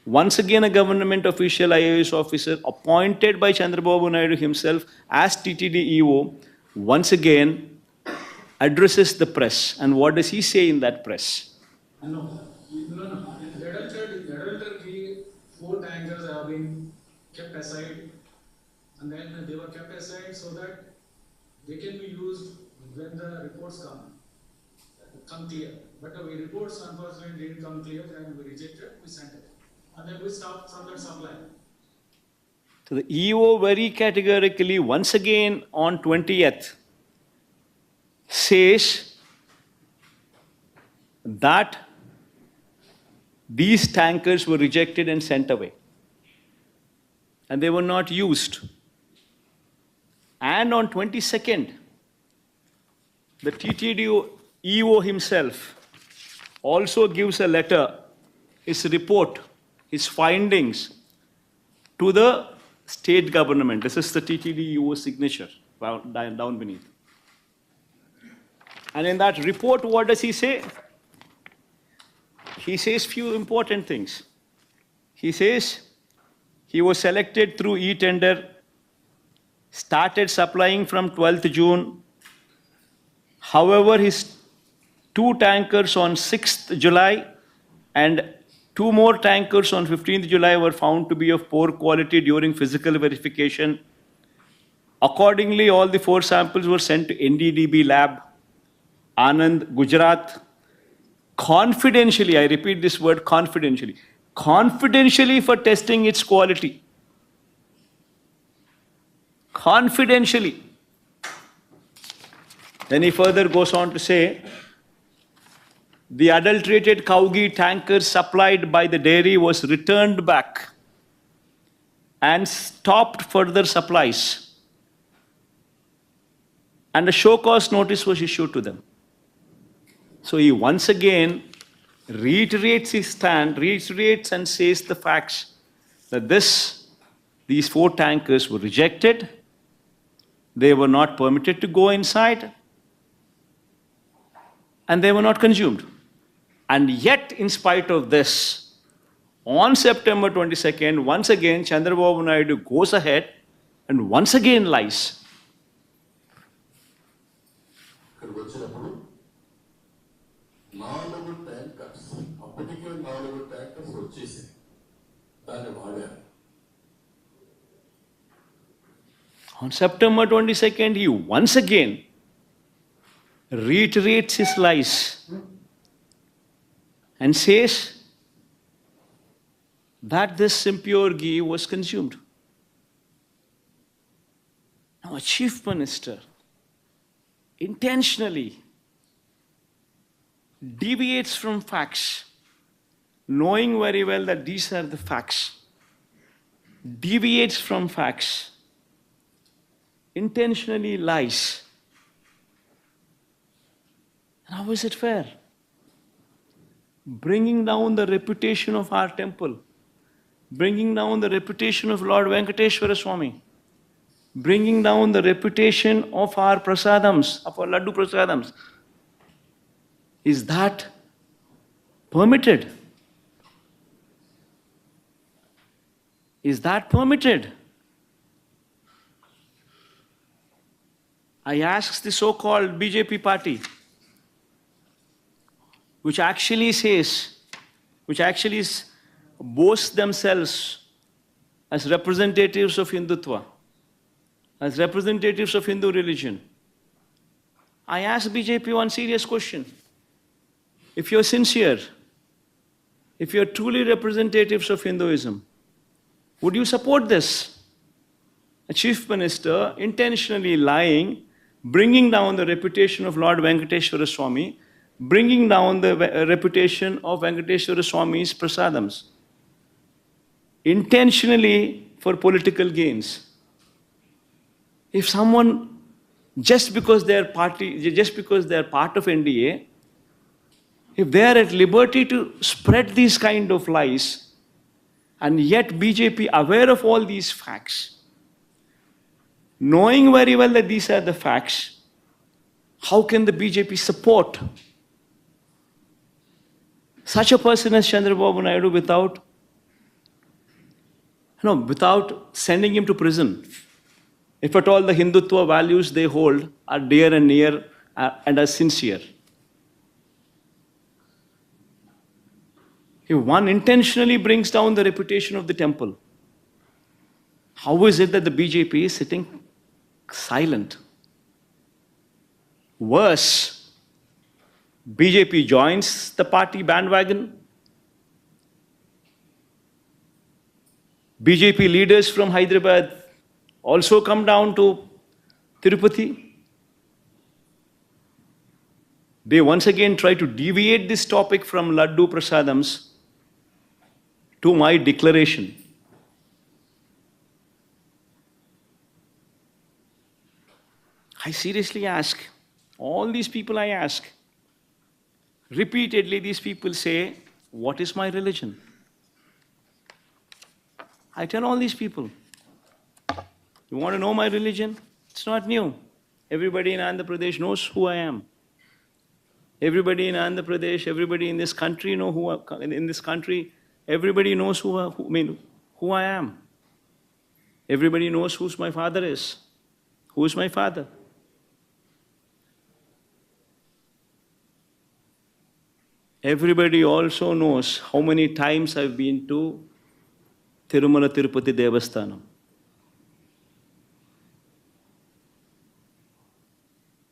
once again a government official IAS officer appointed by Chandrababu Naidu himself as TTD EO, once again addresses the press. And what does he say in that press? No. In Red ghee, 4 tankers have been kept aside, and then they were kept aside so that they can be used when the reports come clear. But the reports unfortunately didn't come clear, and we rejected, we sent it. And then we stopped from that supply. So the EO very categorically, once again on 20th, says that these tankers were rejected and sent away. And they were not used. And on 22nd, the TTD EO himself also gives a letter, his report, his findings to the state government. This is the TTD EO signature down beneath. And in that report, what does he say? He says few important things. He says he was selected through e-tender, started supplying from 12th June. However, his 2 tankers on 6th July and 2 more tankers on 15th July were found to be of poor quality during physical verification. Accordingly, all the 4 samples were sent to NDDB lab, Anand, Gujarat, confidentially, I repeat this word confidentially for testing its quality. Confidentially. Then he further goes on to say, the adulterated cow ghee tanker supplied by the dairy was returned back and stopped further supplies. And a show cause notice was issued to them. So he once again reiterates his stand, reiterates and says the facts that these 4 tankers were rejected, they were not permitted to go inside, and they were not consumed. And yet, in spite of this, on September 22nd, once again, Chandrababu Naidu goes ahead and once again lies. ఇక్కడికి వచ్చినప్పుడు 4 tankers, అప్పటికే 4 tankers వచ్చేసాయి, దాన్ని వాడారు. On September 22nd, he once again reiterates his lies and says that this impure ghee was consumed. Now, a chief minister intentionally deviates from facts, knowing very well that these are the facts, deviates from facts, intentionally lies. How is it fair? Bringing down the reputation of our temple, bringing down the reputation of Lord Venkateshwara Swami, bringing down the reputation of our prasadams, of our laddu prasadams. Is that permitted? Is that permitted? I ask the so-called BJP party, which actually boasts themselves as representatives of Hindutva, as representatives of Hindu religion. I ask BJP one serious question. If you're sincere, if you're truly representatives of Hinduism, would you support this? A chief minister intentionally lying, bringing down the reputation of Lord Venkateshwara Swami, bringing down the reputation of Venkateshwara Swami's prasadams, intentionally for political gains. If someone, just because they're part of NDA, if they are at liberty to spread these kind of lies, and yet BJP, aware of all these facts, knowing very well that these are the facts, how can the BJP support such a person as Chandrababu Naidu without sending him to prison? If at all the Hindutva values they hold are dear and near and are sincere. If one intentionally brings down the reputation of the temple, how is it that the BJP is sitting silent? Worse, BJP joins the party bandwagon. BJP leaders from Hyderabad also come down to Tirupati. They once again try to deviate this topic from Laddu Prasadams to my declaration. I seriously ask, all these people I ask, repeatedly these people say, what is my religion? I tell all these people, you want to know my religion? It's not new. Everybody in Andhra Pradesh knows who I am. Everybody in Andhra Pradesh, everybody in this country everybody knows who I am. Everybody knows who my father is. Who is my father? Everybody also knows how many times I've been to Tirumala Tirupati Devasthanam.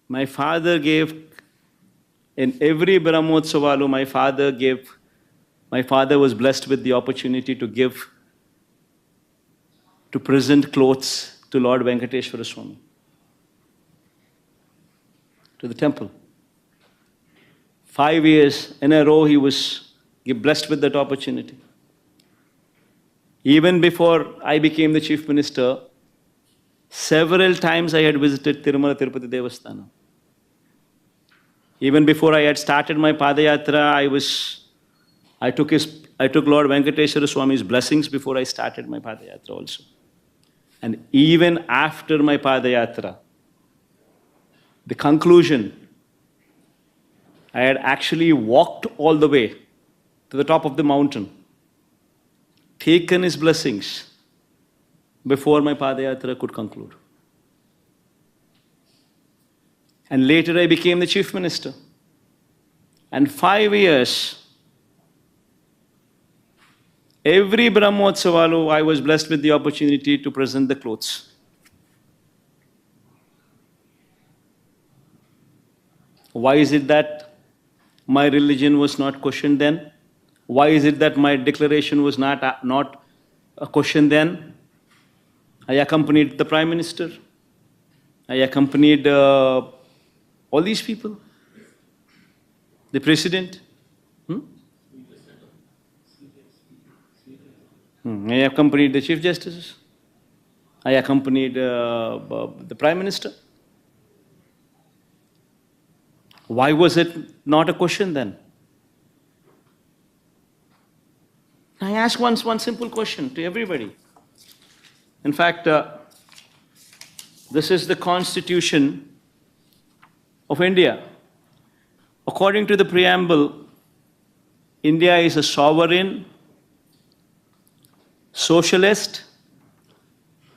My father gave, in every Brahmotsavu, my father was blessed with the opportunity to present clothes to Lord Venkateshwara Swami, to the temple. 5 years in a row he was blessed with that opportunity. Even before I became the chief minister, several times I had visited Tirumala Tirupati Devasthanam. Even before I had started my Padayatra, I took Lord Venkateshwara Swami's blessings before I started my Padayatra also. And even after my Padayatra, the conclusion, I had actually walked all the way to the top of the mountain, taken his blessings before my Padayatra could conclude. And later I became the chief minister. And 5 years, every Brahmotsavu, I was blessed with the opportunity to present the clothes. Why is it that my religion was not questioned then? Why is it that my declaration was not a question then? I accompanied the Prime Minister. I accompanied all these people. The President. I accompanied the Chief Justice. I accompanied the Prime Minister. Why was it not a question then? I ask one simple question to everybody. In fact, this is the Constitution of India. According to the preamble, India is a sovereign, socialist,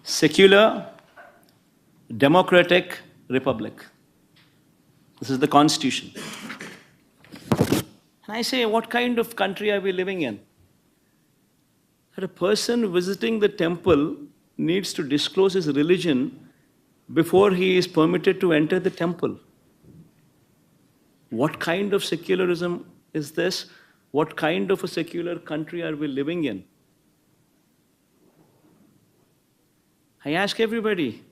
secular, democratic republic. This is the Constitution. And I say, what kind of country are we living in? That a person visiting the temple needs to disclose his religion before he is permitted to enter the temple. What kind of secularism is this? What kind of a secular country are we living in? I ask everybody.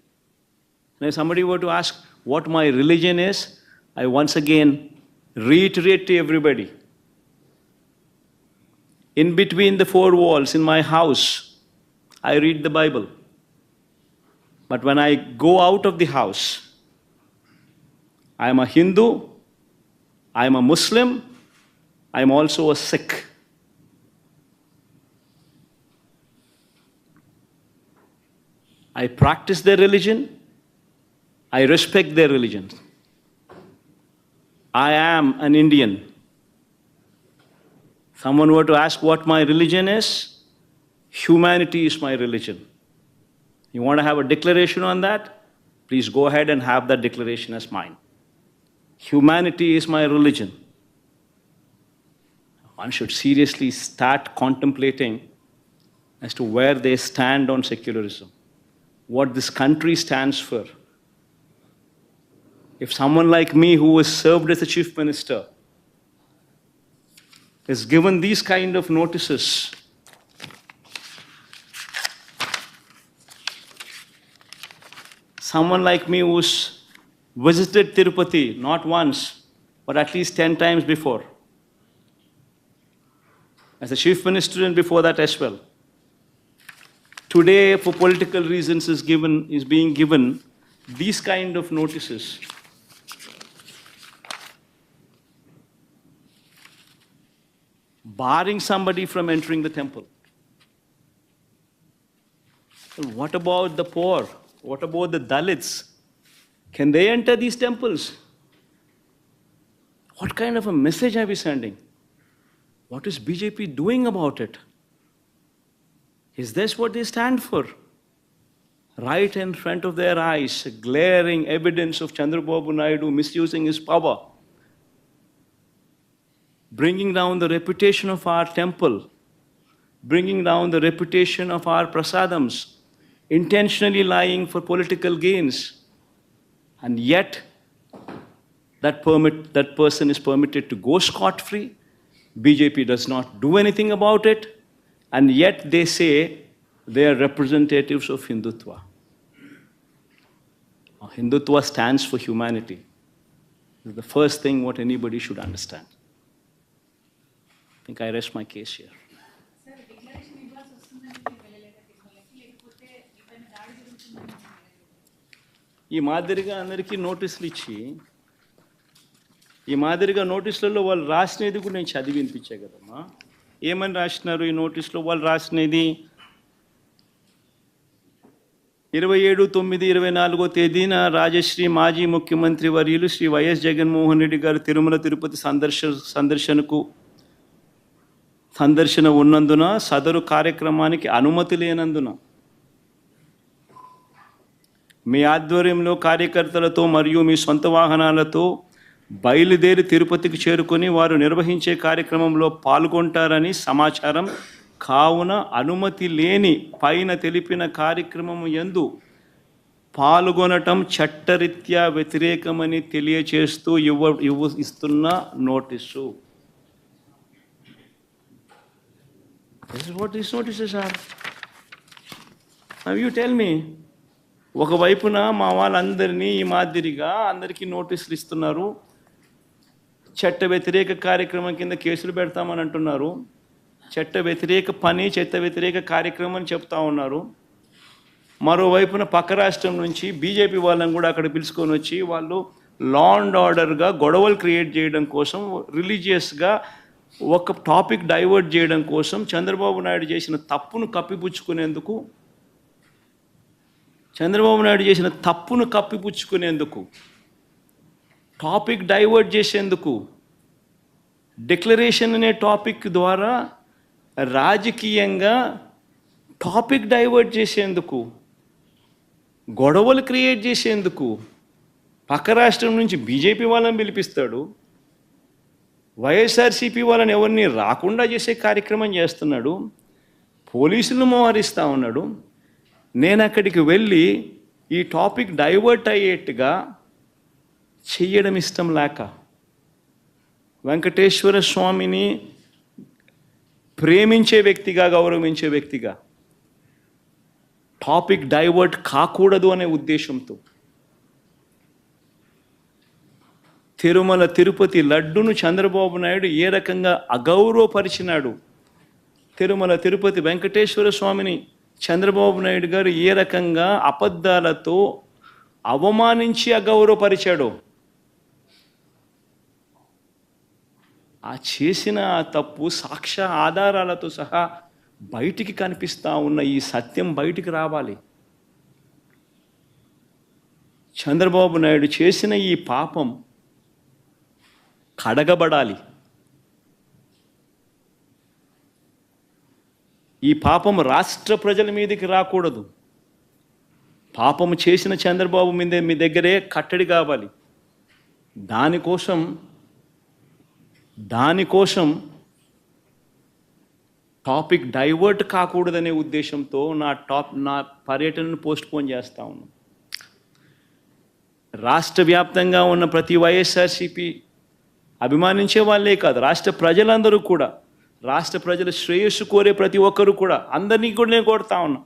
And if somebody were to ask what my religion is, I once again reiterate to everybody. In between the four walls in my house, I read the Bible. But when I go out of the house, I am a Hindu, I am a Muslim, I am also a Sikh. I practice their religion, I respect their religion. I am an Indian. Someone were to ask what my religion is, humanity is my religion. You want to have a declaration on that? Please go ahead and have that declaration as mine. Humanity is my religion. One should seriously start contemplating as to where they stand on secularism, what this country stands for. If someone like me who was served as a chief minister is given these kind of notices, someone like me who's visited Tirupati not once, but at least 10 times before, as a chief minister and before that as well, today for political reasons is being given these kind of notices. Barring somebody from entering the temple. Well, what about the poor? What about the Dalits? Can they enter these temples? What kind of a message are we sending? What is BJP doing about it? Is this what they stand for? Right in front of their eyes, glaring evidence of Chandrababu Naidu misusing his power, bringing down the reputation of our temple, bringing down the reputation of our prasadams, intentionally lying for political gains, and yet that person is permitted to go scot-free. BJP does not do anything about it, and yet they say they are representatives of Hindutva. Hindutva stands for humanity. This is the first thing what anybody should understand. I think I rest my case here. Sir, declaration ఇవ్వాల్సి వస్తుందని వెళ్ళలేక తిరుమలకి లేకపోతే ఇతని దాడి జరుగుతుందని ఈ మాదిరిగా అందరికీ నోటీసులు ఇచ్చి ఈ మాదిరిగా నోటీసులలో వాళ్ళు రాసినది కూడా నేను చదివి వినిపించే కదమ్మా. ఏమని రాసినారు ఈ నోటీసులో? వాళ్ళు రాసినది 27/9/24 తేదీన రాజశ్రీ మాజీ ముఖ్యమంత్రి వర్యులు శ్రీ వైఎస్ జగన్మోహన్ రెడ్డి గారు తిరుమల తిరుపతి సందర్శన ఉన్నందున సదరు కార్యక్రమానికి అనుమతి లేనందున మీ ఆధ్వర్యంలో కార్యకర్తలతో మరియు మీ సొంత వాహనాలతో బయలుదేరి తిరుపతికి చేరుకొని వారు నిర్వహించే కార్యక్రమంలో పాల్గొంటారని సమాచారం. కావున అనుమతి లేని పైన తెలిపిన కార్యక్రమం యందు పాల్గొనటం చట్టరీత్యా వ్యతిరేకమని తెలియచేస్తూ ఇస్తున్న notice. This is what these notices are. Now you tell me. ఒకవైపున మా వాళ్ళందరినీ ఈ మాదిరిగా అందరికీ నోటీసులు ఇస్తున్నారు, చట్ట వ్యతిరేక కార్యక్రమం కింద కేసులు పెడతామని అంటున్నారు, చట్ట వ్యతిరేక పని, చట్ట వ్యతిరేక కార్యక్రమం అని చెప్తా ఉన్నారు. మరోవైపున పక్క రాష్ట్రం నుంచి బీజేపీ వాళ్ళని కూడా అక్కడ పిలుచుకొని వచ్చి వాళ్ళు లా అండ్ ఆర్డర్గా గొడవలు క్రియేట్ చేయడం కోసం, రిలీజియస్గా ఒక టాపిక్ డైవర్ట్ చేయడం కోసం చంద్రబాబు నాయుడు చేసిన తప్పును కప్పిపుచ్చుకునేందుకు, టాపిక్ డైవర్ట్ చేసేందుకు, డిక్లరేషన్ అనే టాపిక్ ద్వారా రాజకీయంగా టాపిక్ డైవర్ట్ చేసేందుకు, గొడవలు క్రియేట్ చేసేందుకు పక్క రాష్ట్రం నుంచి బీజేపీ వాళ్ళని పిలిపిస్తాడు, వైఎస్ఆర్సీపీ వాళ్ళని ఎవరిని రాకుండా చేసే కార్యక్రమం చేస్తున్నాడు, పోలీసులను మోహరిస్తూ ఉన్నాడు. నేను అక్కడికి వెళ్ళి ఈ టాపిక్ డైవర్ట్ అయ్యేట్టుగా చెయ్యడం ఇష్టం లేక, వెంకటేశ్వర స్వామిని ప్రేమించే వ్యక్తిగా, గౌరవించే వ్యక్తిగా టాపిక్ డైవర్ట్ కాకూడదు అనే ఉద్దేశంతో తిరుమల తిరుపతి లడ్డును చంద్రబాబు నాయుడు ఏ రకంగా అగౌరవపరిచినాడు, తిరుమల తిరుపతి వెంకటేశ్వర స్వామిని చంద్రబాబు నాయుడు గారు ఏ రకంగా అబద్ధాలతో అవమానించి అగౌరవపరిచాడో, ఆ చేసిన ఆ తప్పు సాక్ష్య ఆధారాలతో సహా బయటికి కనిపిస్తూ ఉన్న ఈ సత్యం బయటికి రావాలి. చంద్రబాబు నాయుడు చేసిన ఈ పాపం కడగబడాలి. ఈ పాపం రాష్ట్ర ప్రజల మీదకి రాకూడదు. పాపము చేసిన చంద్రబాబు మీద మీ దగ్గరే కట్టడి కావాలి. దానికోసం టాపిక్ డైవర్ట్ కాకూడదనే ఉద్దేశంతో నా పర్యటనను పోస్ట్పోన్ చేస్తా ఉన్నాం. రాష్ట్ర వ్యాప్తంగా ఉన్న ప్రతి వైఎస్ఆర్సీపీ అభిమానించే వాళ్ళే కాదు, రాష్ట్ర ప్రజలందరూ కూడా, రాష్ట్ర ప్రజల శ్రేయస్సు కోరే ప్రతి ఒక్కరు కూడా, అందరినీ కూడా నేను కోరుతా ఉన్నా,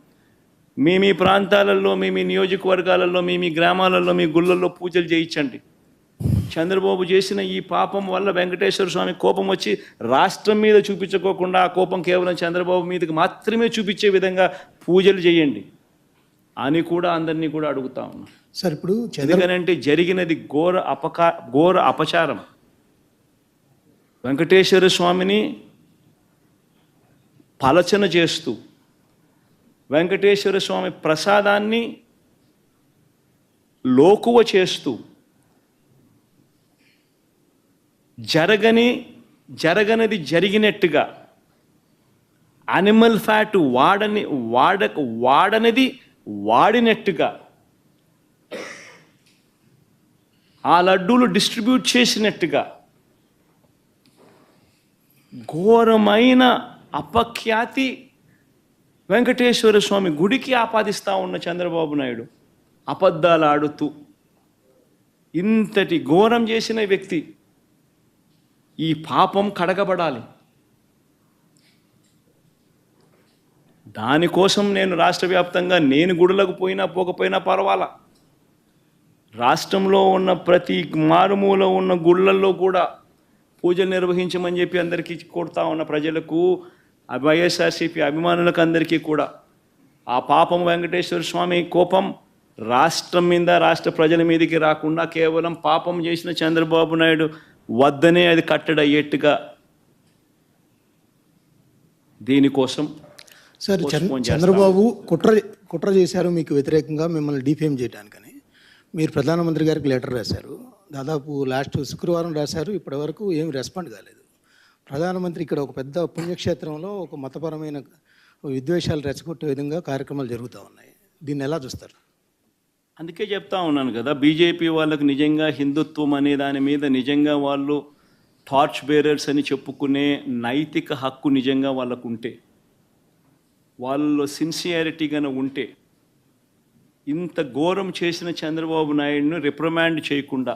మీ ప్రాంతాలలో, మీ నియోజకవర్గాలలో, మీ గ్రామాలలో, మీ గుళ్ళల్లో పూజలు చేయించండి. చంద్రబాబు చేసిన ఈ పాపం వల్ల వెంకటేశ్వర స్వామి కోపం వచ్చి రాష్ట్రం మీద చూపించుకోకుండా ఆ కోపం కేవలం చంద్రబాబు మీదకి మాత్రమే చూపించే విధంగా పూజలు చేయండి అని కూడా అందరినీ కూడా అడుగుతా ఉన్నా. సార్, ఇప్పుడు ఎందుకనంటే జరిగినది ఘోర అపచారం. వెంకటేశ్వర స్వామిని పలచన చేస్తూ, వెంకటేశ్వర స్వామి ప్రసాదాన్ని లోకువ చేస్తూ, జరగనది జరిగినట్టుగా, అనిమల్ ఫ్యాట్ వాడనిది వాడినట్టుగా, ఆ లడ్డూలు డిస్ట్రిబ్యూట్ చేసినట్టుగా ఘోరమైన అపఖ్యాతి వెంకటేశ్వర స్వామి గుడికి ఆపాదిస్తూ ఉన్న చంద్రబాబు నాయుడు అబద్ధాలు ఆడుతూ ఇంతటి ఘోరం చేసిన వ్యక్తి, ఈ పాపం కడగబడాలి. దానికోసం నేను రాష్ట్ర వ్యాప్తంగా నేను గుడులకు పోకపోయినా పర్వాలా, రాష్ట్రంలో ఉన్న ప్రతి మారుమూల ఉన్న గుళ్ళల్లో కూడా పూజలు నిర్వహించమని చెప్పి అందరికీ కోరుతా ఉన్న ప్రజలకు, వైఎస్ఆర్సీపీ అభిమానులకు అందరికీ కూడా ఆ పాపం వెంకటేశ్వర స్వామి కోపం రాష్ట్రం మీద, రాష్ట్ర ప్రజల మీదకి రాకుండా కేవలం పాపం చేసిన చంద్రబాబు నాయుడు వద్దనే అది కట్టడయ్యేట్టుగా దీనికోసం సార్, చంద్రబాబు కుట్ర చేశారు మీకు వ్యతిరేకంగా, మిమ్మల్ని డిఫేమ్ చేయడానికని మీరు ప్రధానమంత్రి గారికి లెటర్ రాశారు. దాదాపు లాస్ట్ శుక్రవారం రాశారు. ఇప్పటి వరకు ఏం రెస్పాండ్ కాలేదు. ప్రధానమంత్రి ఇక్కడ ఒక పెద్ద పుణ్యక్షేత్రంలో ఒక మతపరమైన విద్వేషాలు రెచ్చగొట్టే విధంగా కార్యక్రమాలు జరుగుతూ ఉన్నాయి. దీన్ని ఎలా చూస్తారు? అందుకే చెప్తా ఉన్నాను కదా, బీజేపీ వాళ్ళకు నిజంగా హిందుత్వం అనే దాని మీద నిజంగా వాళ్ళు టార్చ్ బేరర్స్ అని చెప్పుకునే నైతిక హక్కు నిజంగా వాళ్ళకు ఉంటే, వాళ్ళలో సిన్సియారిటీగానే ఉంటే, ఇంత ఘోరం చేసిన చంద్రబాబు నాయుడును రిప్రమాండ్ చేయకుండా,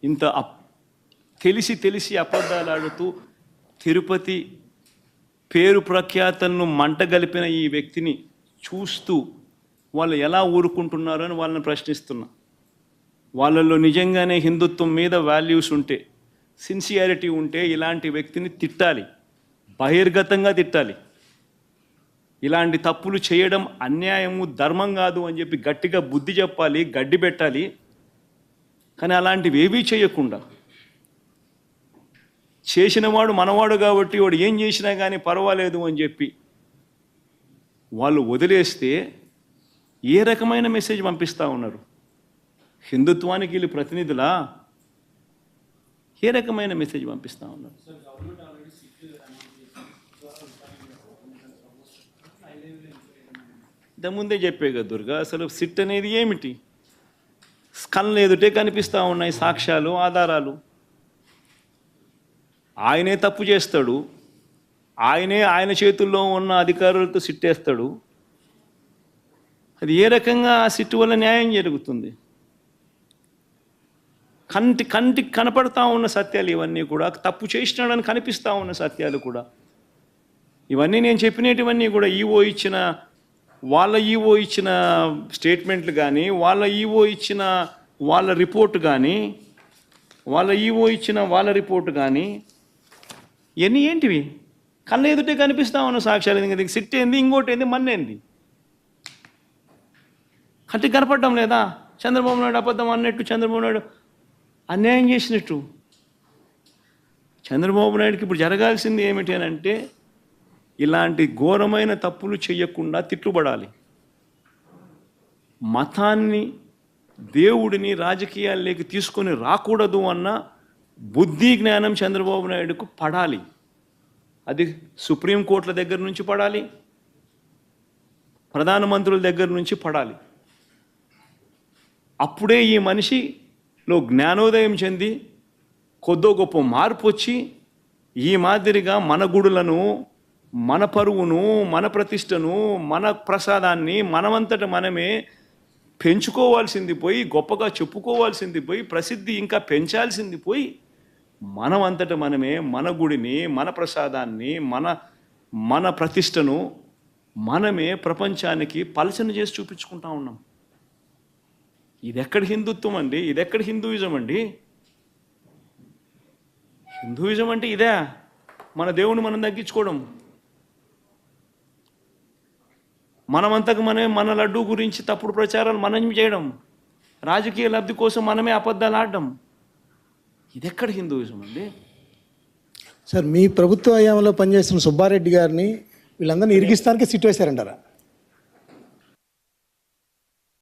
ఇంత తెలిసి అబద్ధాలు ఆడుతూ తిరుపతి పేరు ప్రఖ్యాతలను మంటగలిపిన ఈ వ్యక్తిని చూస్తూ వాళ్ళు ఎలా ఊరుకుంటున్నారు అని వాళ్ళని ప్రశ్నిస్తున్నా. వాళ్ళల్లో నిజంగానే హిందుత్వం మీద వాల్యూస్ ఉంటే, సిన్సియారిటీ ఉంటే ఇలాంటి వ్యక్తిని తిట్టాలి, బహిర్గతంగా తిట్టాలి. ఇలాంటి తప్పులు చేయడం అన్యాయము, ధర్మం కాదు అని చెప్పి గట్టిగా బుద్ధి చెప్పాలి, గడ్డి పెట్టాలి. కానీ అలాంటివి ఏవీ చేయకుండా, చేసినవాడు మనవాడు కాబట్టి వాడు ఏం చేసినా కానీ పర్వాలేదు అని చెప్పి వాళ్ళు వదిలేస్తే ఏ రకమైన మెసేజ్ పంపిస్తూ ఉన్నారు? హిందుత్వానికి వీళ్ళు ప్రతినిధులా? ఏ రకమైన మెసేజ్ పంపిస్తూ ఉన్నారు? ఇంతకుముందే చెప్పే కదా దుర్గా, అసలు సిట్ అనేది ఏమిటి? కళ్ళు ఎదుటే కనిపిస్తూ ఉన్నాయి సాక్ష్యాలు, ఆధారాలు. ఆయనే తప్పు చేస్తాడు, ఆయన చేతుల్లో ఉన్న అధికారులతో సిట్టేస్తాడు. అది ఏ రకంగా ఆ సిట్టు వల్ల న్యాయం జరుగుతుంది? కంటికి కనపడతా ఉన్న సత్యాలు ఇవన్నీ కూడా, తప్పు చేసినాడని కనిపిస్తూ ఉన్న సత్యాలు కూడా. ఇవన్నీ నేను చెప్పినటువన్నీ కూడా వాళ్ళ ఈవో ఇచ్చిన స్టేట్మెంట్లు కానీ, వాళ్ళ ఈవో ఇచ్చిన వాళ్ళ రిపోర్టు కానీ, ఇవన్నీ ఏంటివి? కళ్ళ ఎదుటే కనిపిస్తూ ఉన్న సాక్ష్యాలు. ఎందుకంటే సిట్ ఏంది, ఇంకోటి ఏంది, మన్నేంది? కంటికి కనపడడం లేదా? చంద్రబాబు నాయుడు అబద్ధం అన్నట్టు, చంద్రబాబు నాయుడు అన్యాయం చేసినట్టు. చంద్రబాబు నాయుడుకి ఇప్పుడు జరగాల్సింది ఏమిటి అని అంటే, ఇలాంటి ఘోరమైన తప్పులు చేయకుండా తిట్టుబడాలి. మతాన్ని, దేవుడిని రాజకీయాల్లోకి తీసుకొని రాకూడదు అన్న బుద్ధి జ్ఞానం చంద్రబాబు నాయుడుకు పడాలి. అది సుప్రీంకోర్టుల దగ్గర నుంచి పడాలి, ప్రధానమంత్రుల దగ్గర నుంచి పడాలి. అప్పుడే ఈ మనిషిలో జ్ఞానోదయం చెంది కొద్దో గొప్ప మార్పు వచ్చి ఈ మాదిరిగా మన గుడులను, మన పరువును, మన ప్రతిష్టను, మన ప్రసాదాన్ని మనమంతట మనమే పెంచుకోవాల్సింది పోయి, గొప్పగా చెప్పుకోవాల్సింది పోయి, ప్రసిద్ధి ఇంకా పెంచాల్సింది పోయి, మనమంతట మనమే మన గుడిని, మన ప్రసాదాన్ని, మన ప్రతిష్టను మనమే ప్రపంచానికి పలచన చేసి చూపించుకుంటా ఉన్నాం. ఇదెక్కడ హిందుత్వం అండి? ఇదెక్కడ హిందూయిజం అండి? హిందూయిజం అంటే ఇదే, మన దేవుని మనం తగ్గించుకోవడం, మనమంతకు మనమే మన లడ్డూ గురించి తప్పుడు ప్రచారాలు మనం చేయడం, రాజకీయ లబ్ధి కోసం మనమే అబద్ధాలు ఆడడం. ఇదెక్కడ హిందూయిజం అండి? సార్, మీ ప్రభుత్వ హయాంలో పనిచేస్తున్న సుబ్బారెడ్డి గారిని వీళ్ళందరినీ ఇరిగిస్తానికి సిట్ వేశారంటారా?